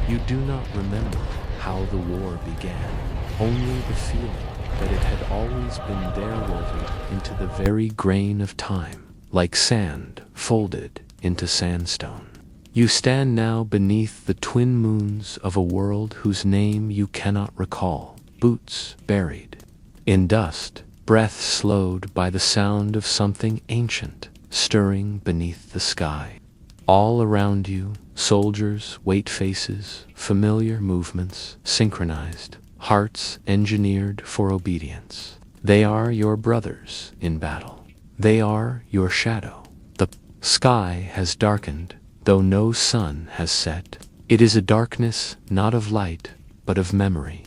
You do not remember how the war began, only the feeling that it had always been there, woven into the very grain of time, like sand folded into sandstone. You stand now beneath the twin moons of a world whose name you cannot recall, boots buried in dust, breath slowed by the sound of something ancient stirring beneath the sky. All around you, soldiers, white faces, familiar movements, synchronized, hearts engineered for obedience. They are your brothers in battle. They are your shadow. The sky has darkened, though no sun has set. It is a darkness not of light, but of memory.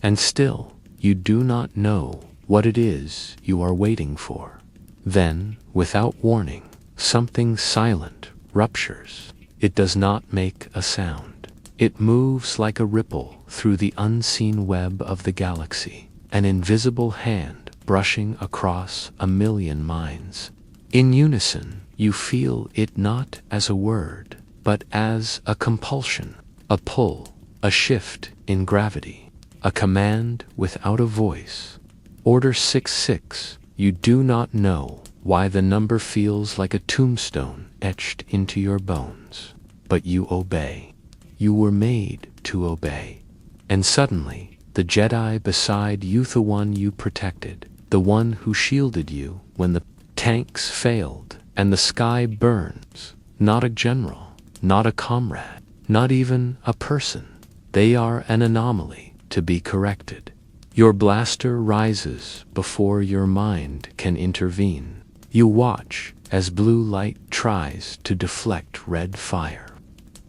And still, you do not know what it is you are waiting for. Then, without warning, something silent ruptures. It does not make a sound. It moves like a ripple through the unseen web of the galaxy, an invisible hand brushing across a million minds. In unison, you feel it not as a word, but as a compulsion, a pull, a shift in gravity, a command without a voice. Order 66. You do not know why the number feels like a tombstone etched into your bones, but you obey. You were made to obey. And suddenly, the Jedi beside you, the one you protected, the one who shielded you when the tanks failed and the sky burns, not a general, not a comrade, not even a person. They are an anomaly to be corrected. Your blaster rises before your mind can intervene. You watch as blue light tries to deflect red fire.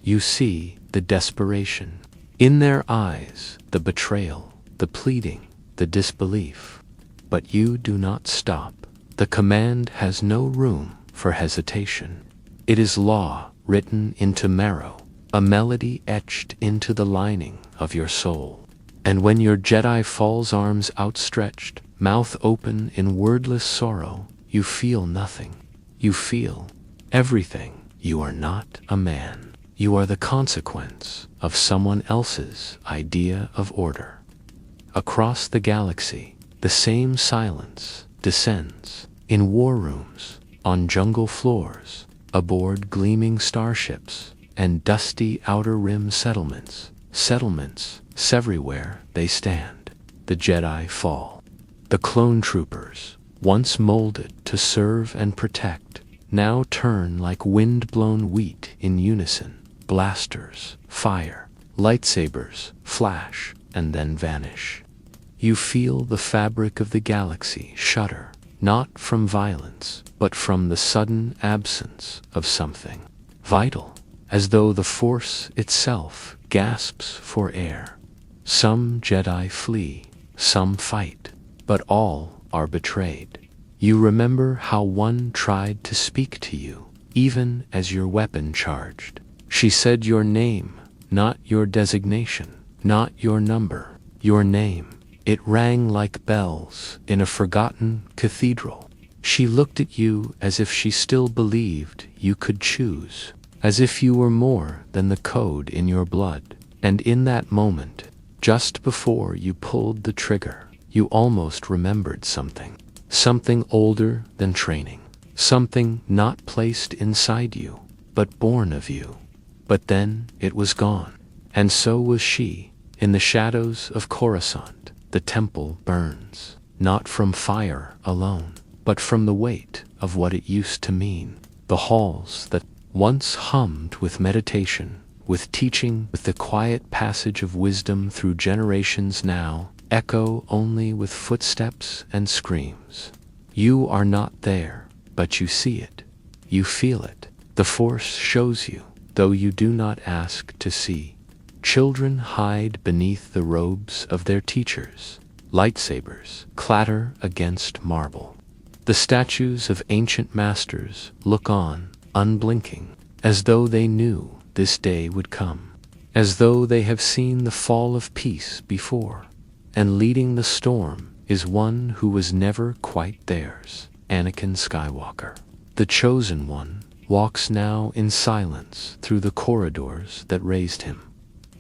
You see the desperation. In their eyes, the betrayal, the pleading, the disbelief. But you do not stop. The command has no room for hesitation. It is law written into marrow, a melody etched into the lining of your soul. And when your Jedi falls, arms outstretched, mouth open in wordless sorrow, you feel nothing. You feel everything. You are not a man. You are the consequence of someone else's idea of order. Across the galaxy, the same silence descends. In war rooms, on jungle floors, aboard gleaming starships, and dusty outer rim settlements, everywhere they stand. The Jedi fall. The clone troopers, once molded to serve and protect, now turn like wind-blown wheat in unison. Blasters fire, lightsabers flash, and then vanish. You feel the fabric of the galaxy shudder, not from violence, but from the sudden absence of something vital, as though the Force itself gasps for air. Some Jedi flee, some fight, but all are betrayed. You remember how one tried to speak to you, even as your weapon charged. She said your name, not your designation, not your number, your name. It rang like bells in a forgotten cathedral. She looked at you as if she still believed you could choose, as if you were more than the code in your blood. And in that moment, just before you pulled the trigger, you almost remembered something. Something older than training. Something not placed inside you, but born of you. But then it was gone. And so was she. In the shadows of Coruscant, the temple burns, not from fire alone, but from the weight of what it used to mean. The halls that once hummed with meditation, with teaching, with the quiet passage of wisdom through generations, now echo only with footsteps and screams. You are not there, but you see it. You feel it. The Force shows you, though you do not ask to see. Children hide beneath the robes of their teachers. Lightsabers clatter against marble. The statues of ancient masters look on, unblinking, as though they knew this day would come, as though they have seen the fall of peace before. And leading the storm is one who was never quite theirs, Anakin Skywalker. The chosen one walks now in silence through the corridors that raised him.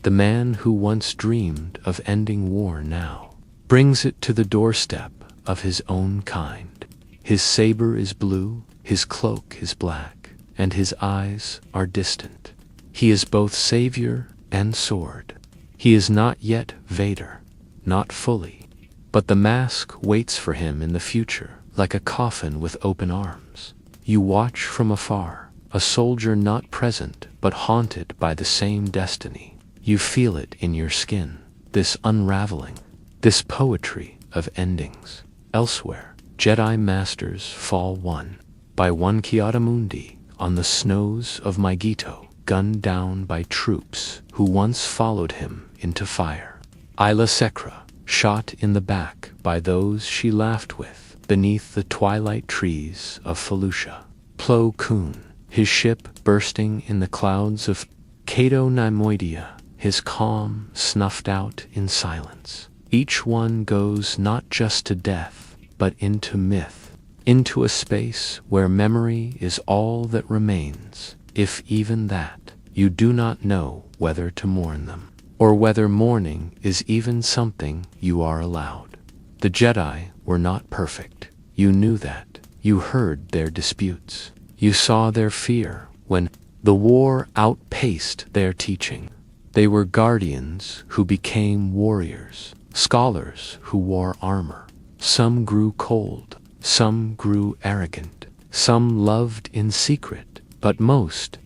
The man who once dreamed of ending war now brings it to the doorstep of his own kind. His saber is blue, his cloak is black, and his eyes are distant. He is both savior and sword. He is not yet Vader, not fully, but the mask waits for him in the future, like a coffin with open arms. You watch from afar, a soldier not present but haunted by the same destiny. You feel it in your skin, this unraveling, this poetry of endings. Elsewhere, Jedi Masters Fall 1, by one Kiadamundi, on the snows of Megiddo, gunned down by troops who once followed him into fire. Isla Secra, shot in the back by those she laughed with, beneath the twilight trees of Felucia. Plo Koon, his ship bursting in the clouds of Cato Neimoidia, his calm snuffed out in silence. Each one goes not just to death, but into myth, into a space where memory is all that remains. If even that, you do not know whether to mourn them, or whether mourning is even something you are allowed. The Jedi were not perfect. You knew that. You heard their disputes. You saw their fear when the war outpaced their teaching. They were guardians who became warriors, scholars who wore armor. Some grew cold, some grew arrogant, some loved in secret, but most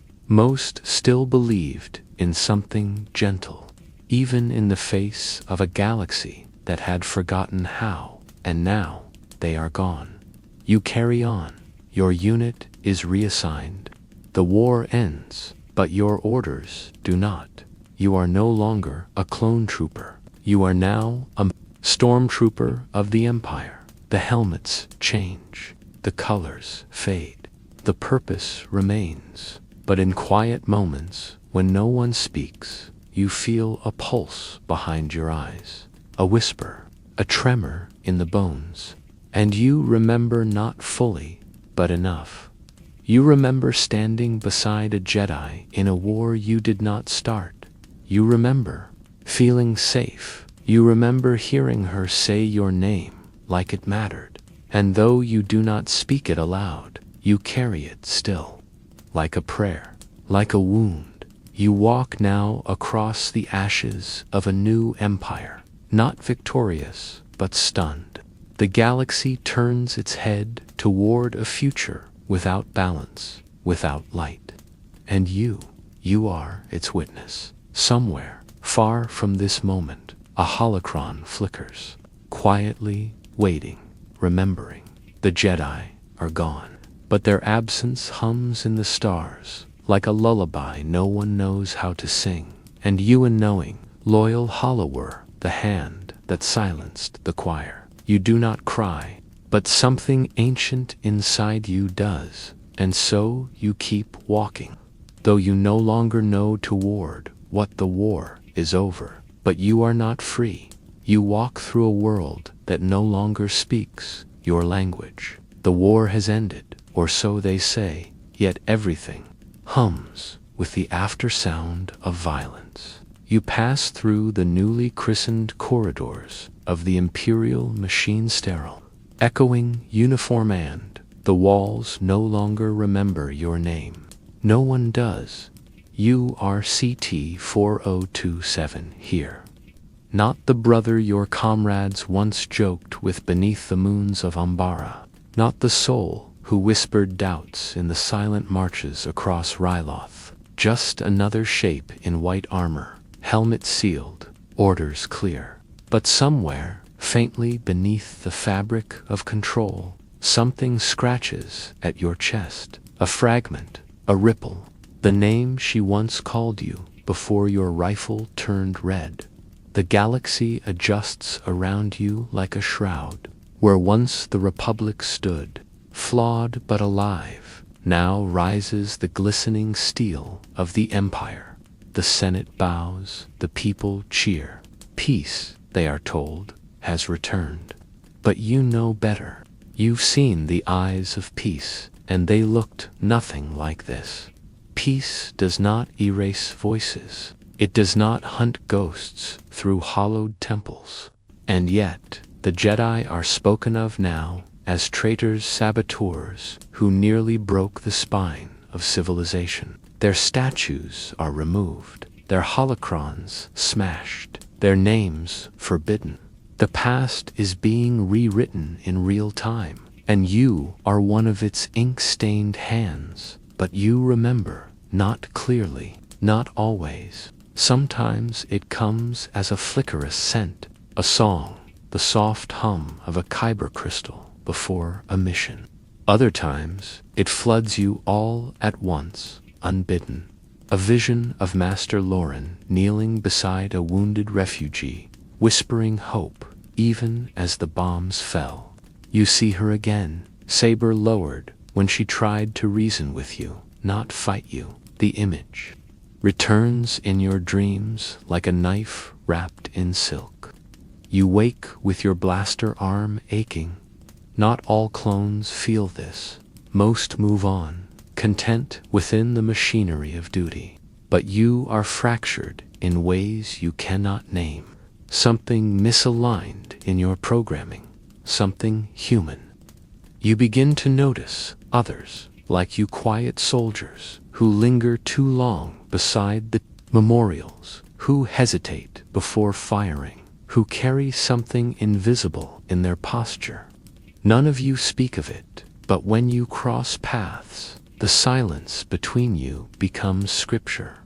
still believed in something gentle, even in the face of a galaxy that had forgotten how, and now they are gone. You carry on, your unit is reassigned. The war ends, but your orders do not. You are no longer a clone trooper. You are now a stormtrooper of the Empire. The helmets change, the colors fade, the purpose remains. But in quiet moments, when no one speaks, you feel a pulse behind your eyes, a whisper, a tremor in the bones, and you remember not fully, but enough. You remember standing beside a Jedi in a war you did not start. You remember feeling safe. You remember hearing her say your name like it mattered. And though you do not speak it aloud, you carry it still. Like a prayer, like a wound, you walk now across the ashes of a new empire, not victorious, but stunned. The galaxy turns its head toward a future without balance, without light. And you are its witness. Somewhere, far from this moment, a holocron flickers, quietly waiting, remembering. The Jedi are gone, but their absence hums in the stars, like a lullaby no one knows how to sing. And you unknowing, loyal hollower, the hand that silenced the choir. You do not cry, but something ancient inside you does, and so you keep walking. Though you no longer know toward what the war is over, but you are not free. You walk through a world that no longer speaks your language. The war has ended, or so they say, yet everything hums with the aftersound of violence. You pass through the newly christened corridors of the Imperial Machine Sterile, echoing uniform, and the walls no longer remember your name. No one does. You are CT-4027 here. Not the brother your comrades once joked with beneath the moons of Umbara. Not the soul who whispered doubts in the silent marches across Ryloth. Just another shape in white armor, helmet sealed, orders clear. But somewhere, faintly beneath the fabric of control, something scratches at your chest. A fragment, a ripple. The name she once called you before your rifle turned red. The galaxy adjusts around you like a shroud. Where once the Republic stood, flawed but alive, now rises the glistening steel of the Empire. The Senate bows, the people cheer. Peace, they are told, has returned. But you know better. You've seen the eyes of peace, and they looked nothing like this. Peace does not erase voices. It does not hunt ghosts through hollowed temples. And yet, the Jedi are spoken of now as traitors, saboteurs who nearly broke the spine of civilization. Their statues are removed, their holocrons smashed, their names forbidden. The past is being rewritten in real time, and you are one of its ink-stained hands. But you remember, not clearly, not always. Sometimes it comes as a flickerous scent, a song, the soft hum of a kyber crystal before a mission. Other times, it floods you all at once, unbidden. A vision of Master Lauren kneeling beside a wounded refugee, whispering hope even as the bombs fell. You see her again, saber lowered, when she tried to reason with you, not fight you. The image returns in your dreams like a knife wrapped in silk. You wake with your blaster arm aching. Not all clones feel this. Most move on, content within the machinery of duty. But you are fractured in ways you cannot name. Something misaligned in your programming. Something human. You begin to notice others, like you quiet soldiers, who linger too long beside the memorials, who hesitate before firing, who carry something invisible in their posture. None of you speak of it, but when you cross paths, the silence between you becomes scripture.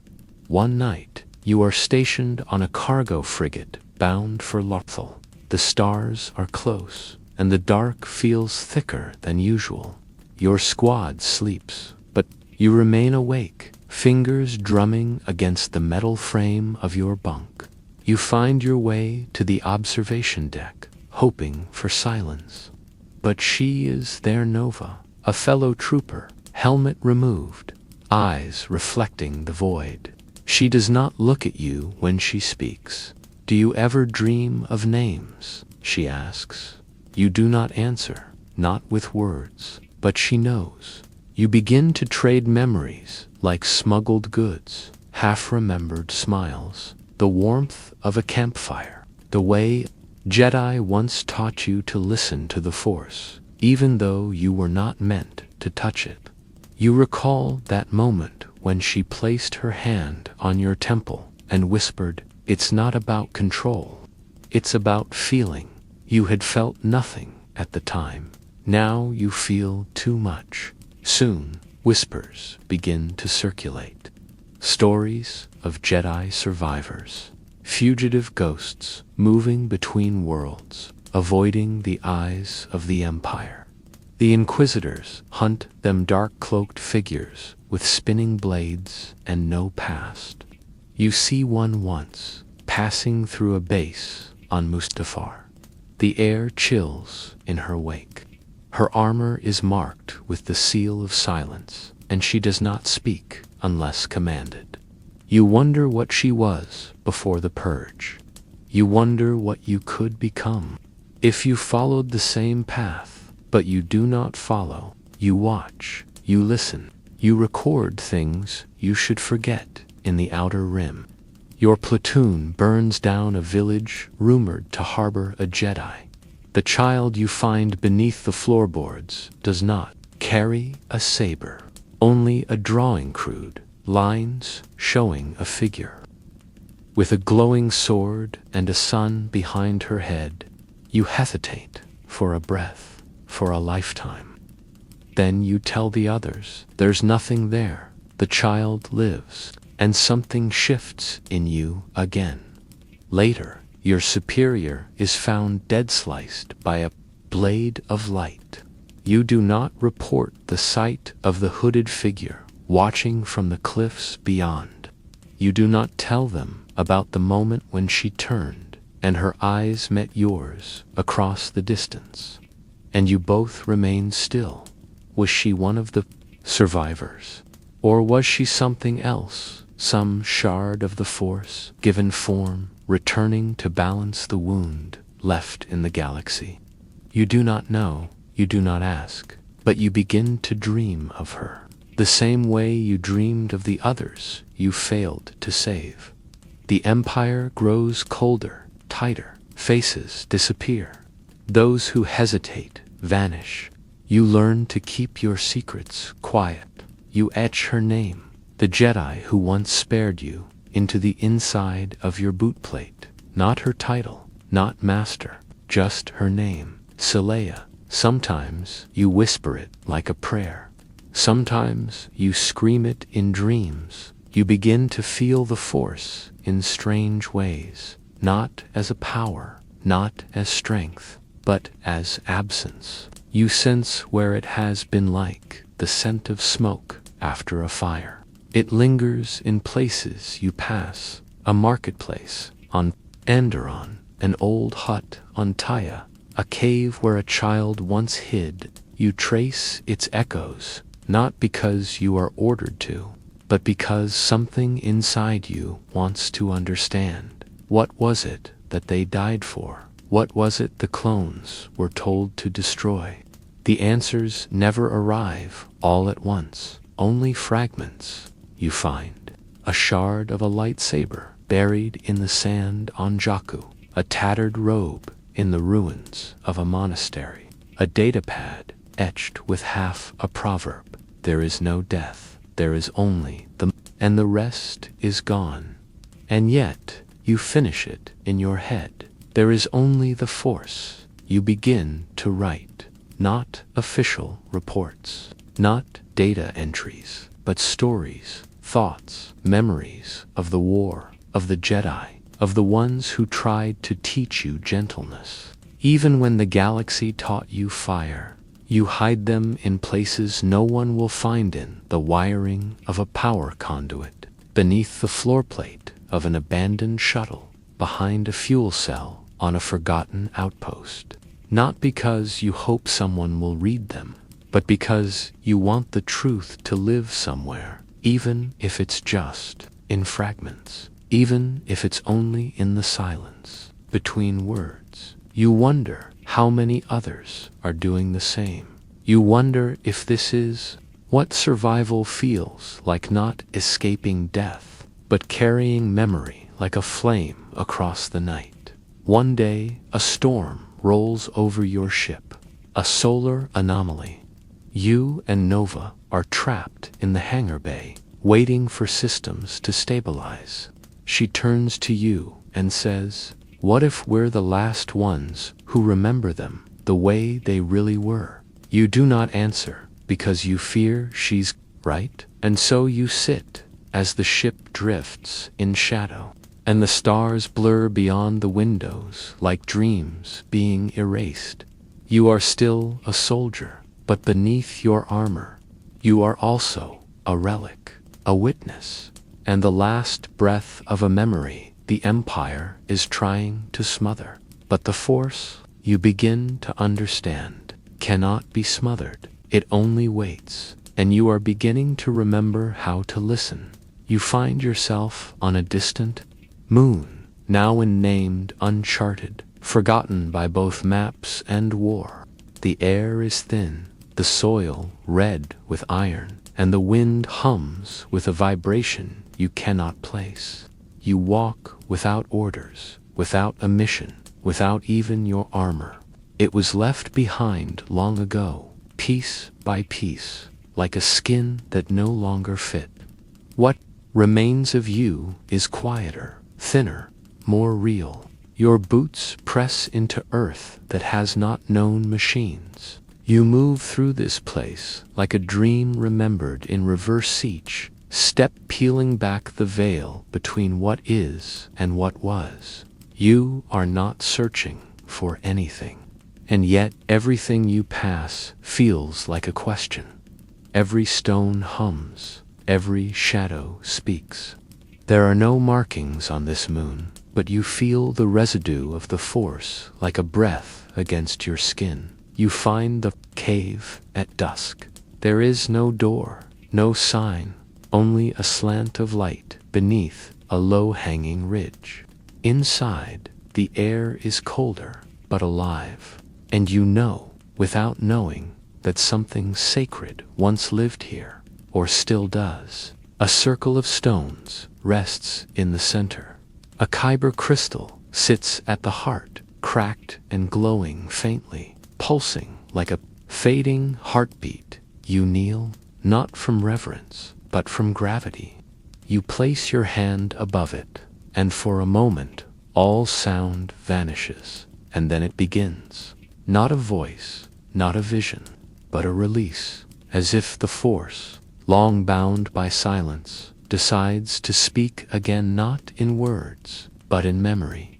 One night, you are stationed on a cargo frigate bound for Lothal. The stars are close, and the dark feels thicker than usual. Your squad sleeps, but you remain awake, fingers drumming against the metal frame of your bunk. You find your way to the observation deck, hoping for silence. But she is there, Nova, a fellow trooper, helmet removed, eyes reflecting the void. She does not look at you when she speaks. Do you ever dream of names? She asks. You do not answer, not with words, but she knows. You begin to trade memories like smuggled goods, half-remembered smiles, the warmth of a campfire, the way Jedi once taught you to listen to the Force, even though you were not meant to touch it. You recall that moment when she placed her hand on your temple and whispered, "It's not about control. It's about feeling." You had felt nothing at the time. Now you feel too much. Soon, whispers begin to circulate. Stories of Jedi survivors, fugitive ghosts moving between worlds, avoiding the eyes of the Empire. The Inquisitors hunt them dark-cloaked figures with spinning blades and no past. You see one once, passing through a base on Mustafar. The air chills in her wake. Her armor is marked with the seal of silence, and she does not speak unless commanded. You wonder what she was before the Purge. You wonder what you could become. If you followed the same path, but you do not follow, you watch, you listen, you record things you should forget in the Outer Rim. Your platoon burns down a village rumored to harbor a Jedi. The child you find beneath the floorboards does not carry a saber, only a drawing crude, lines showing a figure. With a glowing sword and a sun behind her head, you hesitate for a breath, for a lifetime. Then you tell the others, there's nothing there. The child lives, and something shifts in you again. Later, your superior is found dead-sliced by a blade of light. You do not report the sight of the hooded figure watching from the cliffs beyond. You do not tell them about the moment when she turned and her eyes met yours across the distance. And you both remain still. Was she one of the survivors? Or was she something else? Some shard of the Force, given form, returning to balance the wound left in the galaxy. You do not know, you do not ask, but you begin to dream of her, the same way you dreamed of the others you failed to save. The empire grows colder, tighter, faces disappear. Those who hesitate vanish. You learn to keep your secrets quiet. You etch her name, the Jedi who once spared you, into the inside of your bootplate. Not her title, not master, just her name, Seleia. Sometimes you whisper it like a prayer. Sometimes you scream it in dreams. You begin to feel the Force in strange ways, not as a power, not as strength, but as absence. You sense where it has been, like the scent of smoke after a fire. It lingers in places you pass, a marketplace on Enderon, an old hut on Taya, a cave where a child once hid. You trace its echoes, not because you are ordered to, but because something inside you wants to understand. What was it that they died for? What was it the clones were told to destroy? The answers never arrive all at once, only fragments. You find a shard of a lightsaber buried in the sand on Jakku, a tattered robe in the ruins of a monastery, a datapad etched with half a proverb. There is no death, there is only and the rest is gone. And yet, you finish it in your head. There is only the Force. You begin to write, not official reports, not data entries, but stories, thoughts, memories of the war, of the Jedi, of the ones who tried to teach you gentleness. Even when the galaxy taught you fire, you hide them in places no one will find, in the wiring of a power conduit, beneath the floor plate of an abandoned shuttle, behind a fuel cell on a forgotten outpost. Not because you hope someone will read them, but because you want the truth to live somewhere, even if it's just in fragments, even if it's only in the silence between words. You wonder how many others are doing the same. You wonder if this is what survival feels like, not escaping death, but carrying memory like a flame across the night. One day, a storm rolls over your ship, a solar anomaly. You and Nova are trapped in the hangar bay, waiting for systems to stabilize. She turns to you and says, "What if we're the last ones who remember them the way they really were?" You do not answer, because you fear she's right, and so you sit as the ship drifts in shadow, and the stars blur beyond the windows like dreams being erased. You are still a soldier, but beneath your armor, you are also a relic, a witness, and the last breath of a memory the Empire is trying to smother. But the Force, you begin to understand, cannot be smothered. It only waits, and you are beginning to remember how to listen. You find yourself on a distant moon, now named Uncharted, forgotten by both maps and war. The air is thin, the soil red with iron, and the wind hums with a vibration you cannot place. You walk without orders, without a mission, without even your armor. It was left behind long ago, piece by piece, like a skin that no longer fit. What remains of you is quieter, thinner, more real. Your boots press into earth that has not known machines. You move through this place like a dream remembered in reverse siege, step peeling back the veil between what is and what was. You are not searching for anything, and yet everything you pass feels like a question. Every stone hums, every shadow speaks. There are no markings on this moon, but you feel the residue of the Force like a breath against your skin. You find the cave at dusk. There is no door, no sign, only a slant of light beneath a low-hanging ridge. Inside, the air is colder but alive, and you know, without knowing, that something sacred once lived here, or still does. A circle of stones rests in the center. A kyber crystal sits at the heart, cracked and glowing faintly, pulsing like a fading heartbeat. You kneel, not from reverence, but from gravity. You place your hand above it, and for a moment all sound vanishes, and then it begins. Not a voice, not a vision, but a release, as if the force, long bound by silence, decides to speak again, not in words, but in memory.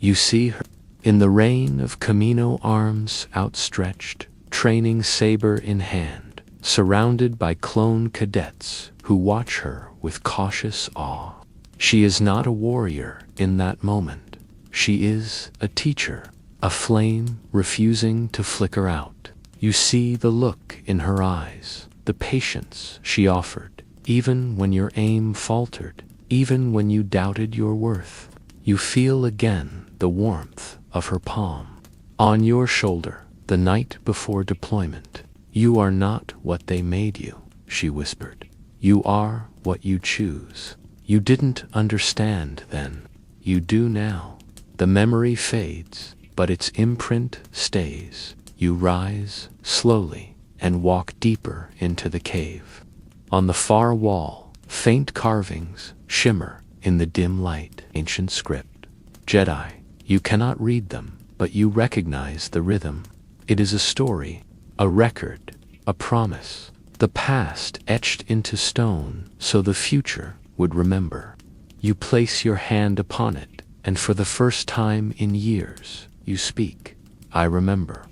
You see her in the rain of Camino, arms outstretched, training saber in hand, surrounded by clone cadets who watch her with cautious awe. She is not a warrior in that moment. She is a teacher, a flame refusing to flicker out. You see the look in her eyes, the patience she offered, even when your aim faltered, even when you doubted your worth. You feel again the warmth of her palm on your shoulder the night before deployment. You are not what they made you, she whispered. You are what you choose. You didn't understand then. You do now. The memory fades, but its imprint stays. You rise slowly and walk deeper into the cave. On the far wall, faint carvings shimmer in the dim light. Ancient script. Jedi. You cannot read them, but you recognize the rhythm. It is a story, a record, a promise. The past etched into stone so the future would remember. You place your hand upon it, and for the first time in years, you speak. I remember.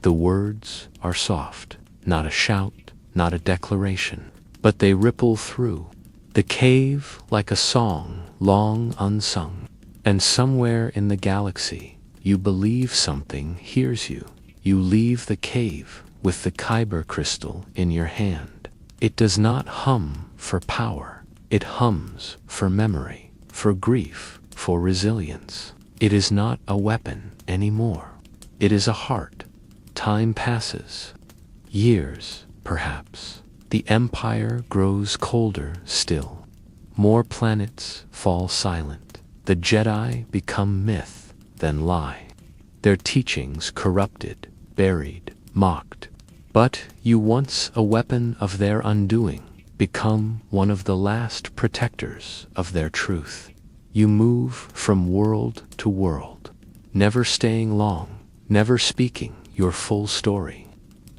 The words are soft, not a shout, not a declaration, but they ripple through the cave like a song long unsung. And somewhere in the galaxy, you believe something hears you. You leave the cave with the kyber crystal in your hand. It does not hum for power. It hums for memory, for grief, for resilience. It is not a weapon anymore. It is a heart. Time passes. Years, perhaps. The Empire grows colder still. More planets fall silent. The Jedi become myth, then lie. Their teachings corrupted, buried, mocked. But you, once a weapon of their undoing, become one of the last protectors of their truth. You move from world to world, never staying long, never speaking your full story.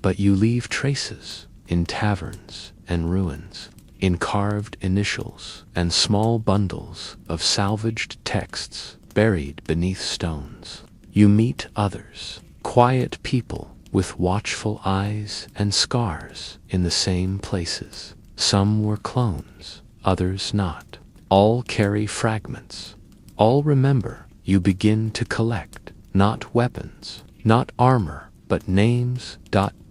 But you leave traces in taverns and ruins, in carved initials and small bundles of salvaged texts buried beneath stones. You meet others, quiet people with watchful eyes and scars in the same places. Some were clones, others not. All carry fragments. All remember. You begin to collect, not weapons, not armor, but names.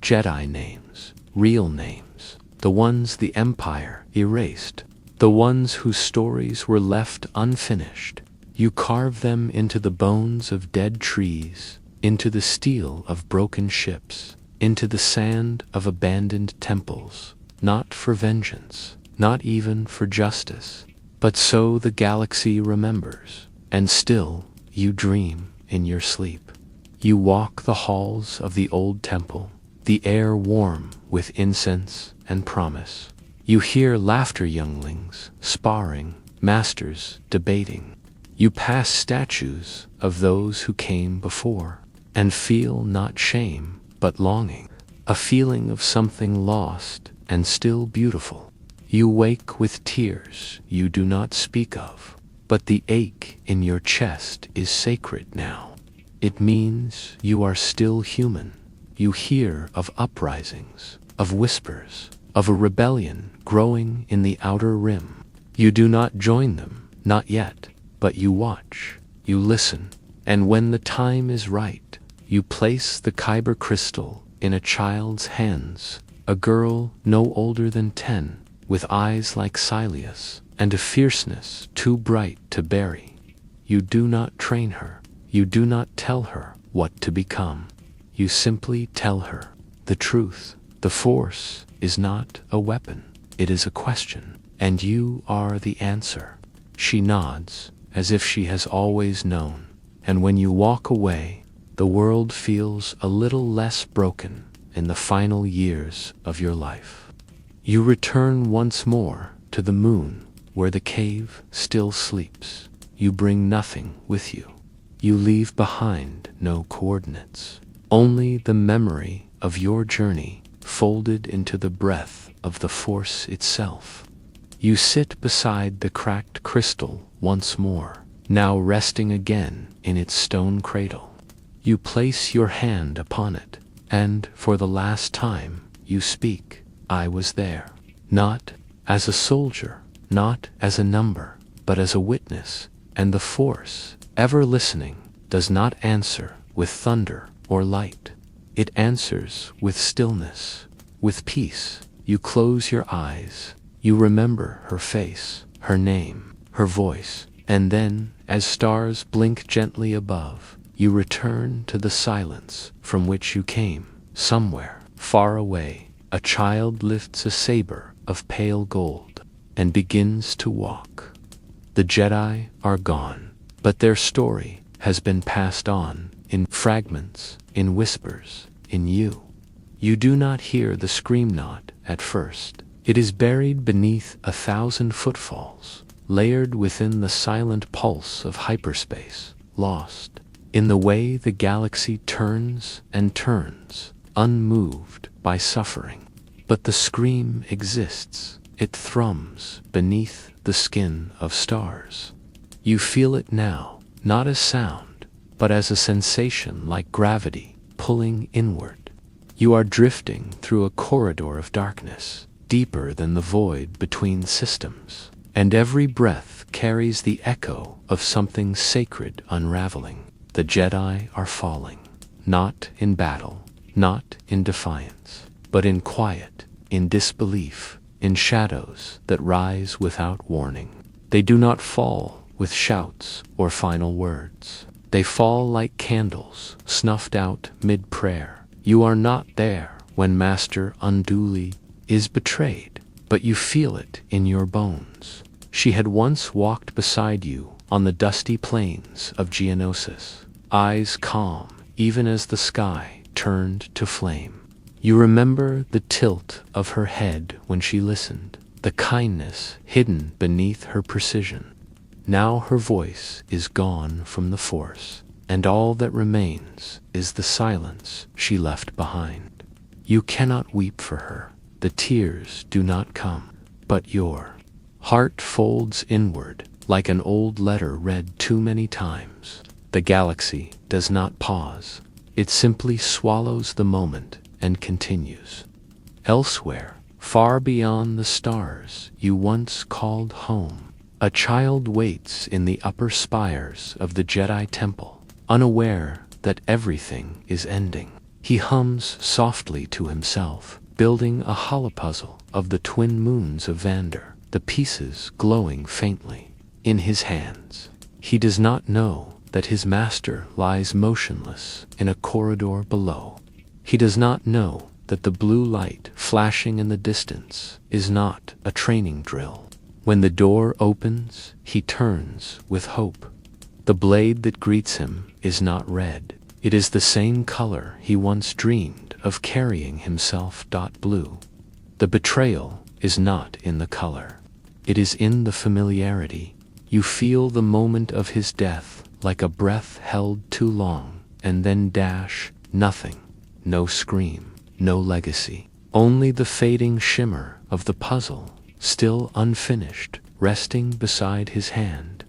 Jedi names, real names, the ones the Empire erased, the ones whose stories were left unfinished. You carve them into the bones of dead trees, into the steel of broken ships, into the sand of abandoned temples, not for vengeance, not even for justice, but so the galaxy remembers. And still you dream in your sleep. You walk the halls of the old temple, the air warm with incense and promise. You hear laughter, younglings sparring, masters debating. You pass statues of those who came before, and feel not shame, but longing, a feeling of something lost and still beautiful. You wake with tears you do not speak of, but the ache in your chest is sacred now. It means you are still human. You hear of uprisings, of whispers, of a rebellion growing in the outer rim. You do not join them, not yet, but you watch, you listen, and when the time is right, you place the kyber crystal in a child's hands, a girl no older than 10, with eyes like Sileus, and a fierceness too bright to bury. You do not train her. You do not tell her what to become. You simply tell her the truth. The Force is not a weapon. It is a question, and you are the answer. She nods, as if she has always known. And when you walk away, the world feels a little less broken in the final years of your life. You return once more to the moon, where the cave still sleeps. You bring nothing with you. You leave behind no coordinates, only the memory of your journey folded into the breath of the Force itself. You sit beside the cracked crystal once more, now resting again in its stone cradle. You place your hand upon it, and for the last time you speak, "I was there." Not as a soldier, not as a number, but as a witness, and the Force, ever listening, does not answer with thunder or light. It answers with stillness, with peace. You close your eyes. You remember her face, her name, her voice, and then, as stars blink gently above, you return to the silence from which you came. Somewhere, far away, a child lifts a saber of pale gold and begins to walk. The Jedi are gone, but their story has been passed on in fragments, in whispers, in you. You do not hear the scream knot at first. It is buried beneath 1,000 footfalls, layered within the silent pulse of hyperspace, lost in the way the galaxy turns and turns, unmoved by suffering. But the scream exists. It thrums beneath the skin of stars. You feel it now, not as sound, but as a sensation like gravity pulling inward. You are drifting through a corridor of darkness, deeper than the void between systems, and every breath carries the echo of something sacred unraveling. The Jedi are falling, not in battle, not in defiance, but in quiet, in disbelief, in shadows that rise without warning. They do not fall with shouts or final words. They fall like candles snuffed out mid-prayer. You are not there when Master unduly is betrayed, but you feel it in your bones. She had once walked beside you on the dusty plains of Geonosis, eyes calm even as the sky turned to flame. You remember the tilt of her head when she listened, the kindness hidden beneath her precision. Now her voice is gone from the Force, and all that remains is the silence she left behind. You cannot weep for her. The tears do not come, but your heart folds inward like an old letter read too many times. The galaxy does not pause. It simply swallows the moment and continues. Elsewhere, far beyond the stars you once called home, a child waits in the upper spires of the Jedi Temple, unaware that everything is ending. He hums softly to himself, building a holopuzzle of the twin moons of Vander, the pieces glowing faintly in his hands. He does not know that his master lies motionless in a corridor below. He does not know that the blue light flashing in the distance is not a training drill. When the door opens, he turns with hope. The blade that greets him is not red. It is the same color he once dreamed of carrying himself. Blue. The betrayal is not in the color. It is in the familiarity. You feel the moment of his death like a breath held too long, and then dash, nothing. No scream, no legacy. Only the fading shimmer of the puzzle, still unfinished, resting beside his hand.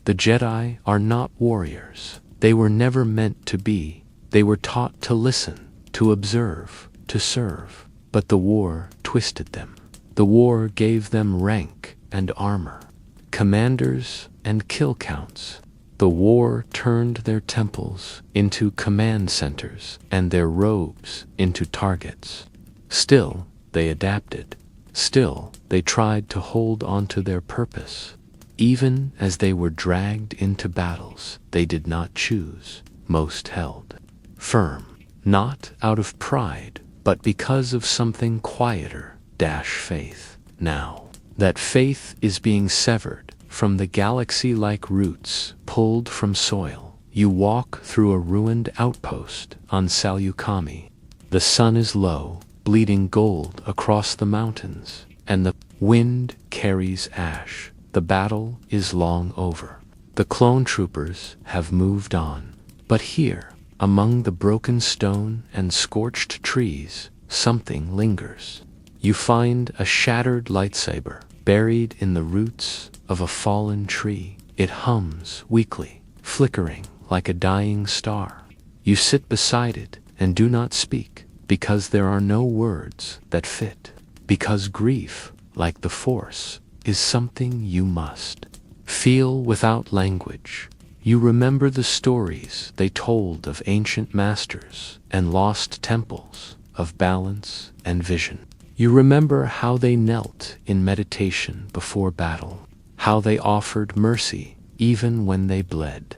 The Jedi are not warriors. They were never meant to be. They were taught to listen, to observe, to serve. But the war twisted them. The war gave them rank and armor, commanders and kill counts. The war turned their temples into command centers and their robes into targets. Still, they adapted. Still, they tried to hold on to their purpose. Even as they were dragged into battles they did not choose, most held firm, not out of pride, but because of something quieter, faith. Now, that faith is being severed, from the galaxy-like roots pulled from soil. You walk through a ruined outpost on Salukami. The sun is low, bleeding gold across the mountains, and the wind carries ash. The battle is long over. The clone troopers have moved on. But here, among the broken stone and scorched trees, something lingers. You find a shattered lightsaber buried in the roots of a fallen tree. It hums weakly, flickering like a dying star. You sit beside it and do not speak, because there are no words that fit. Because grief, like the Force, is something you must feel without language. You remember the stories they told of ancient masters and lost temples, of balance and vision. You remember how they knelt in meditation before battle, how they offered mercy even when they bled.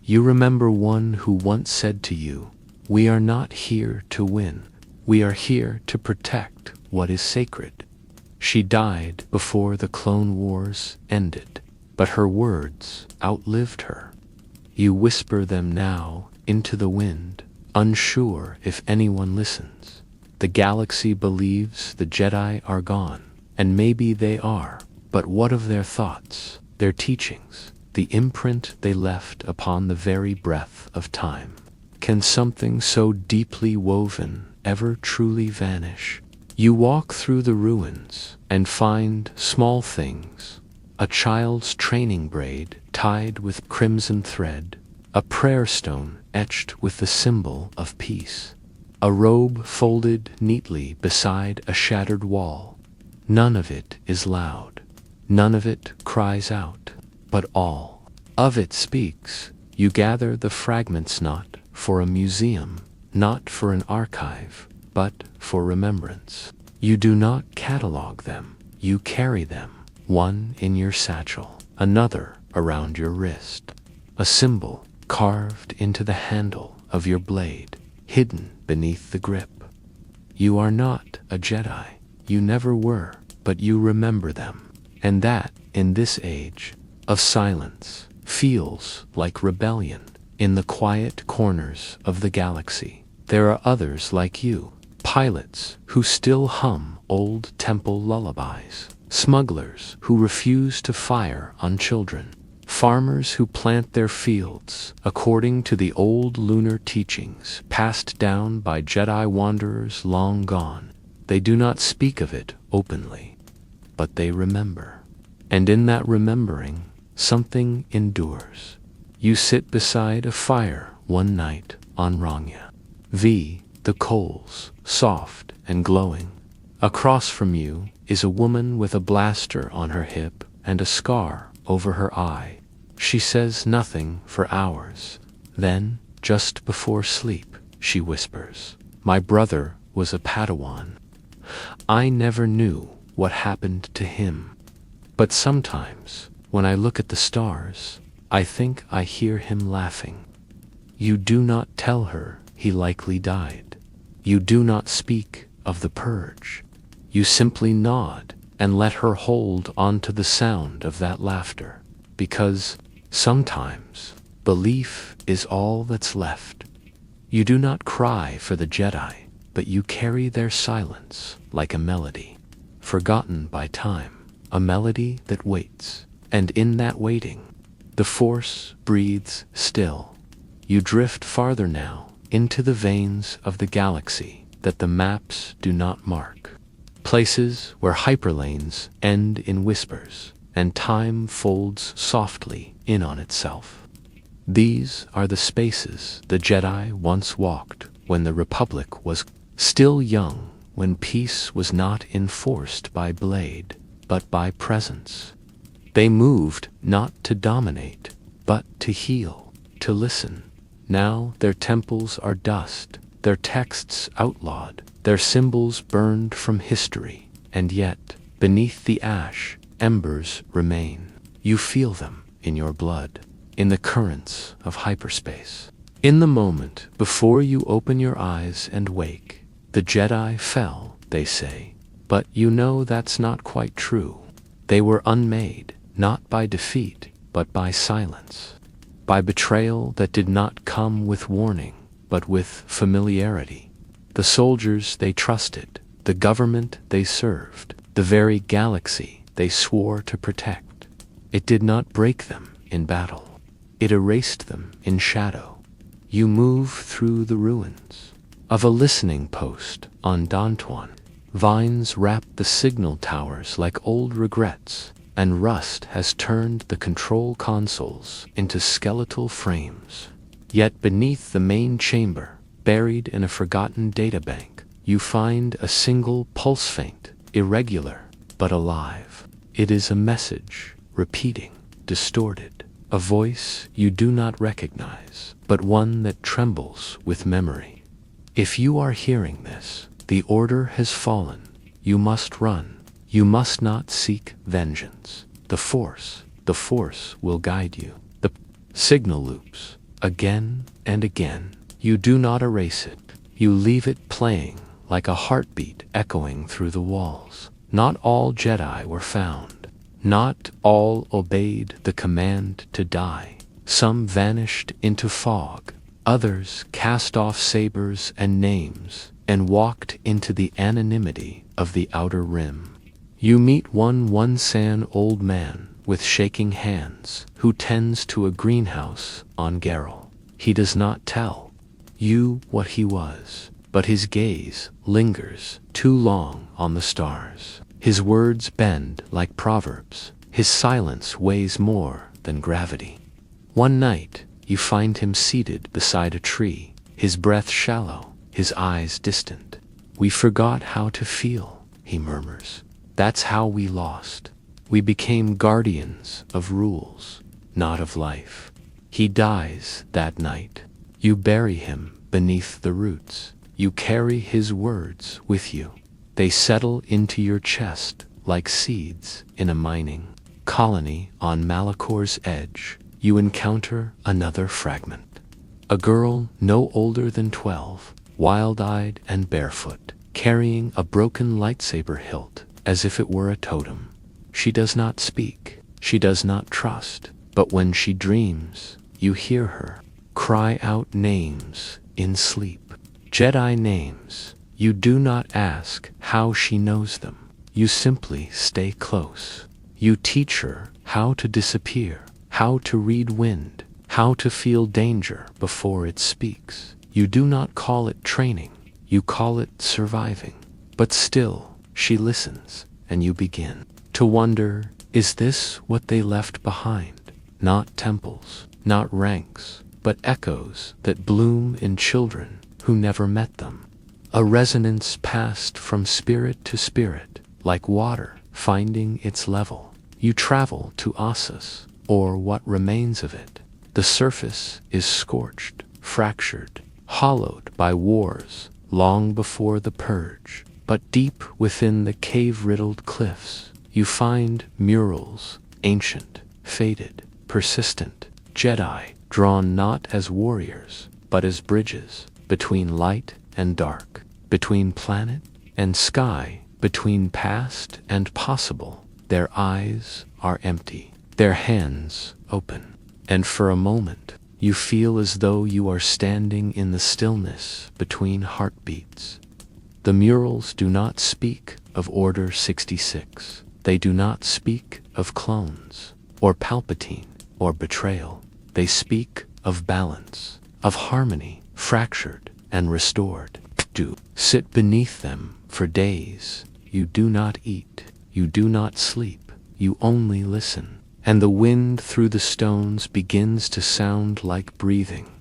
You remember one who once said to you, "We are not here to win. We are here to protect what is sacred." She died before the Clone Wars ended, but her words outlived her. You whisper them now into the wind, unsure if anyone listens. The galaxy believes the Jedi are gone, and maybe they are, but what of their thoughts, their teachings, the imprint they left upon the very breath of time? Can something so deeply woven ever truly vanish? You walk through the ruins and find small things: a child's training braid tied with crimson thread, a prayer stone etched with the symbol of peace, a robe folded neatly beside a shattered wall. None of it is loud, none of it cries out, but all of it speaks. You gather the fragments not for a museum, not for an archive, but for remembrance. You do not catalog them, you carry them, one in your satchel, another around your wrist, a symbol carved into the handle of your blade, hidden beneath the grip. You are not a Jedi, you never were, but you remember them, and that, in this age of silence, feels like rebellion. In the quiet corners of the galaxy, there are others like you, pilots who still hum old temple lullabies, smugglers who refuse to fire on children, farmers who plant their fields according to the old lunar teachings passed down by Jedi wanderers long gone. They do not speak of it openly, but they remember. And in that remembering, something endures. You sit beside a fire one night on Rangya. The coals, soft and glowing. Across from you is a woman with a blaster on her hip and a scar over her eye. She says nothing for hours. Then, just before sleep, she whispers, "My brother was a Padawan. I never knew what happened to him. But sometimes, when I look at the stars, I think I hear him laughing." You do not tell her he likely died. You do not speak of the Purge. You simply nod and let her hold on to the sound of that laughter, because sometimes belief is all that's left. You do not cry for the Jedi, but you carry their silence like a melody, forgotten by time, a melody that waits, and in that waiting, the Force breathes still. You drift farther now into the veins of the galaxy that the maps do not mark, places where hyperlanes end in whispers and time folds softly in on itself. These are the spaces the Jedi once walked when the Republic was still young, when peace was not enforced by blade, but by presence. They moved not to dominate, but to heal, to listen. Now their temples are dust, their texts outlawed, their symbols burned from history, and yet, beneath the ash, embers remain. You feel them in your blood, in the currents of hyperspace. In the moment before you open your eyes and wake, the Jedi fell, they say, but you know that's not quite true. They were unmade, not by defeat, but by silence. By betrayal that did not come with warning, but with familiarity. The soldiers they trusted, the government they served, the very galaxy they swore to protect. It did not break them in battle. It erased them in shadow. You move through the ruins of a listening post on Dontuan. Vines wrap the signal towers like old regrets, and rust has turned the control consoles into skeletal frames. Yet beneath the main chamber, buried in a forgotten databank, you find a single pulse faint, irregular, but alive. It is a message, repeating, distorted, a voice you do not recognize, but one that trembles with memory. If you are hearing this, the order has fallen. You must run. You must not seek vengeance. The Force will guide you. The signal loops, again and again. You do not erase it. You leave it playing like a heartbeat echoing through the walls. Not all Jedi were found. Not all obeyed the command to die. Some vanished into fog. Others cast off sabers and names and walked into the anonymity of the Outer Rim. You meet one San old man with shaking hands who tends to a greenhouse on Gerrel. He does not tell you what he was, but his gaze lingers too long on the stars. His words bend like proverbs. His silence weighs more than gravity. One night, you find him seated beside a tree, his breath shallow, his eyes distant. "We forgot how to feel," he murmurs. "That's how we lost. We became guardians of rules, not of life." He dies that night. You bury him beneath the roots. You carry his words with you. They settle into your chest like seeds in a mining colony on Malakor's edge. You encounter another fragment. A girl no older than 12, wild-eyed and barefoot, carrying a broken lightsaber hilt as if it were a totem. She does not speak. She does not trust. But when she dreams, you hear her cry out names in sleep. Jedi names. You do not ask how she knows them. You simply stay close. You teach her how to disappear, how to read wind, how to feel danger before it speaks. You do not call it training. You call it surviving. But still, she listens, and you begin to wonder, is this what they left behind? Not temples, not ranks, but echoes that bloom in children who never met them. A resonance passed from spirit to spirit, like water finding its level. You travel to Assus, or what remains of it. The surface is scorched, fractured, hollowed by wars long before the Purge. But deep within the cave-riddled cliffs, you find murals, ancient, faded, persistent, Jedi drawn not as warriors, but as bridges between light and dark, between planet and sky, between past and possible. Their eyes are empty, their hands open, and for a moment you feel as though you are standing in the stillness between heartbeats. The murals do not speak of Order 66. They do not speak of clones, or Palpatine, or betrayal. They speak of balance, of harmony, fractured and restored. Do sit beneath them for days. You do not eat. You do not sleep. You only listen. And the wind through the stones begins to sound like breathing.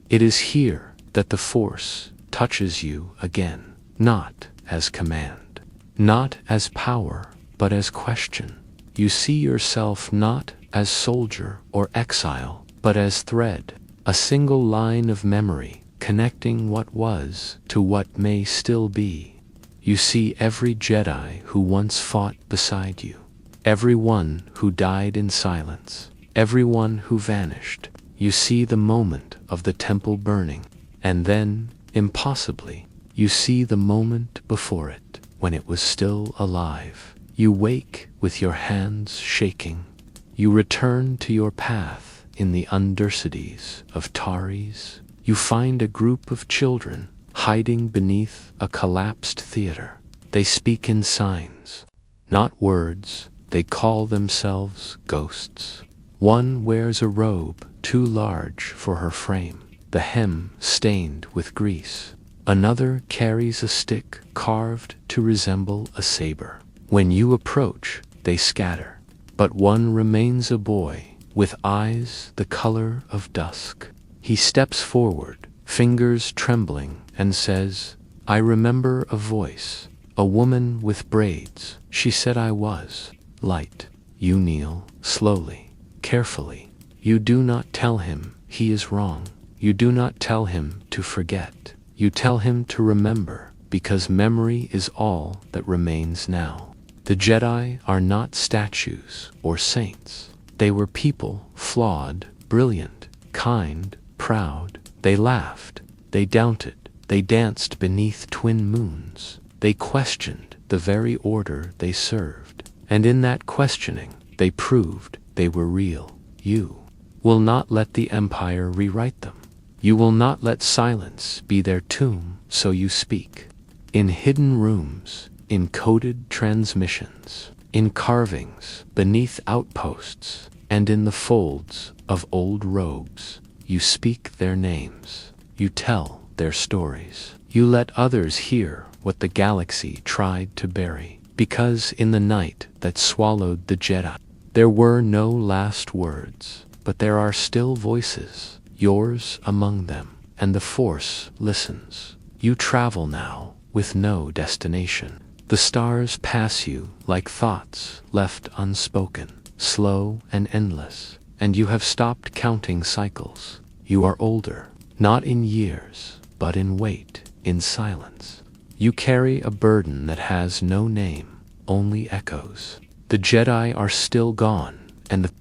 It is here that the Force touches you again, not as command, not as power, but as question. You see yourself not as soldier or exile, but as thread, a single line of memory connecting what was to what may still be. You see every Jedi who once fought beside you, everyone who died in silence, everyone who vanished. You see the moment of the temple burning, and then, impossibly, you see the moment before it, when it was still alive. You wake with your hands shaking. You return to your path in the undercities of Taris. You find a group of children hiding beneath a collapsed theater. They speak in signs, not words. They call themselves ghosts. One wears a robe too large for her frame, the hem stained with grease. Another carries a stick carved to resemble a saber. When you approach, they scatter. But one remains a boy, with eyes the color of dusk. He steps forward, fingers trembling, and says, "I remember a voice, a woman with braids. She said I was light." You kneel, slowly, carefully. You do not tell him he is wrong. You do not tell him to forget. You tell him to remember, because memory is all that remains now. The Jedi are not statues or saints. They were people, flawed, brilliant, kind, proud. They laughed, they doubted, they danced beneath twin moons. They questioned the very order they served. And in that questioning, they proved they were real. You will not let the Empire rewrite them. You will not let silence be their tomb, so you speak. In hidden rooms, in coded transmissions, in carvings, beneath outposts, and in the folds of old robes, you speak their names. You tell their stories. You let others hear what the galaxy tried to bury. Because in the night that swallowed the Jedi, there were no last words, but there are still voices, yours among them, and the Force listens. You travel now with no destination. The stars pass you like thoughts left unspoken, slow and endless, and you have stopped counting cycles. You are older, not in years, but in weight, in silence. You carry a burden that has no name, only echoes. The Jedi are still gone, and the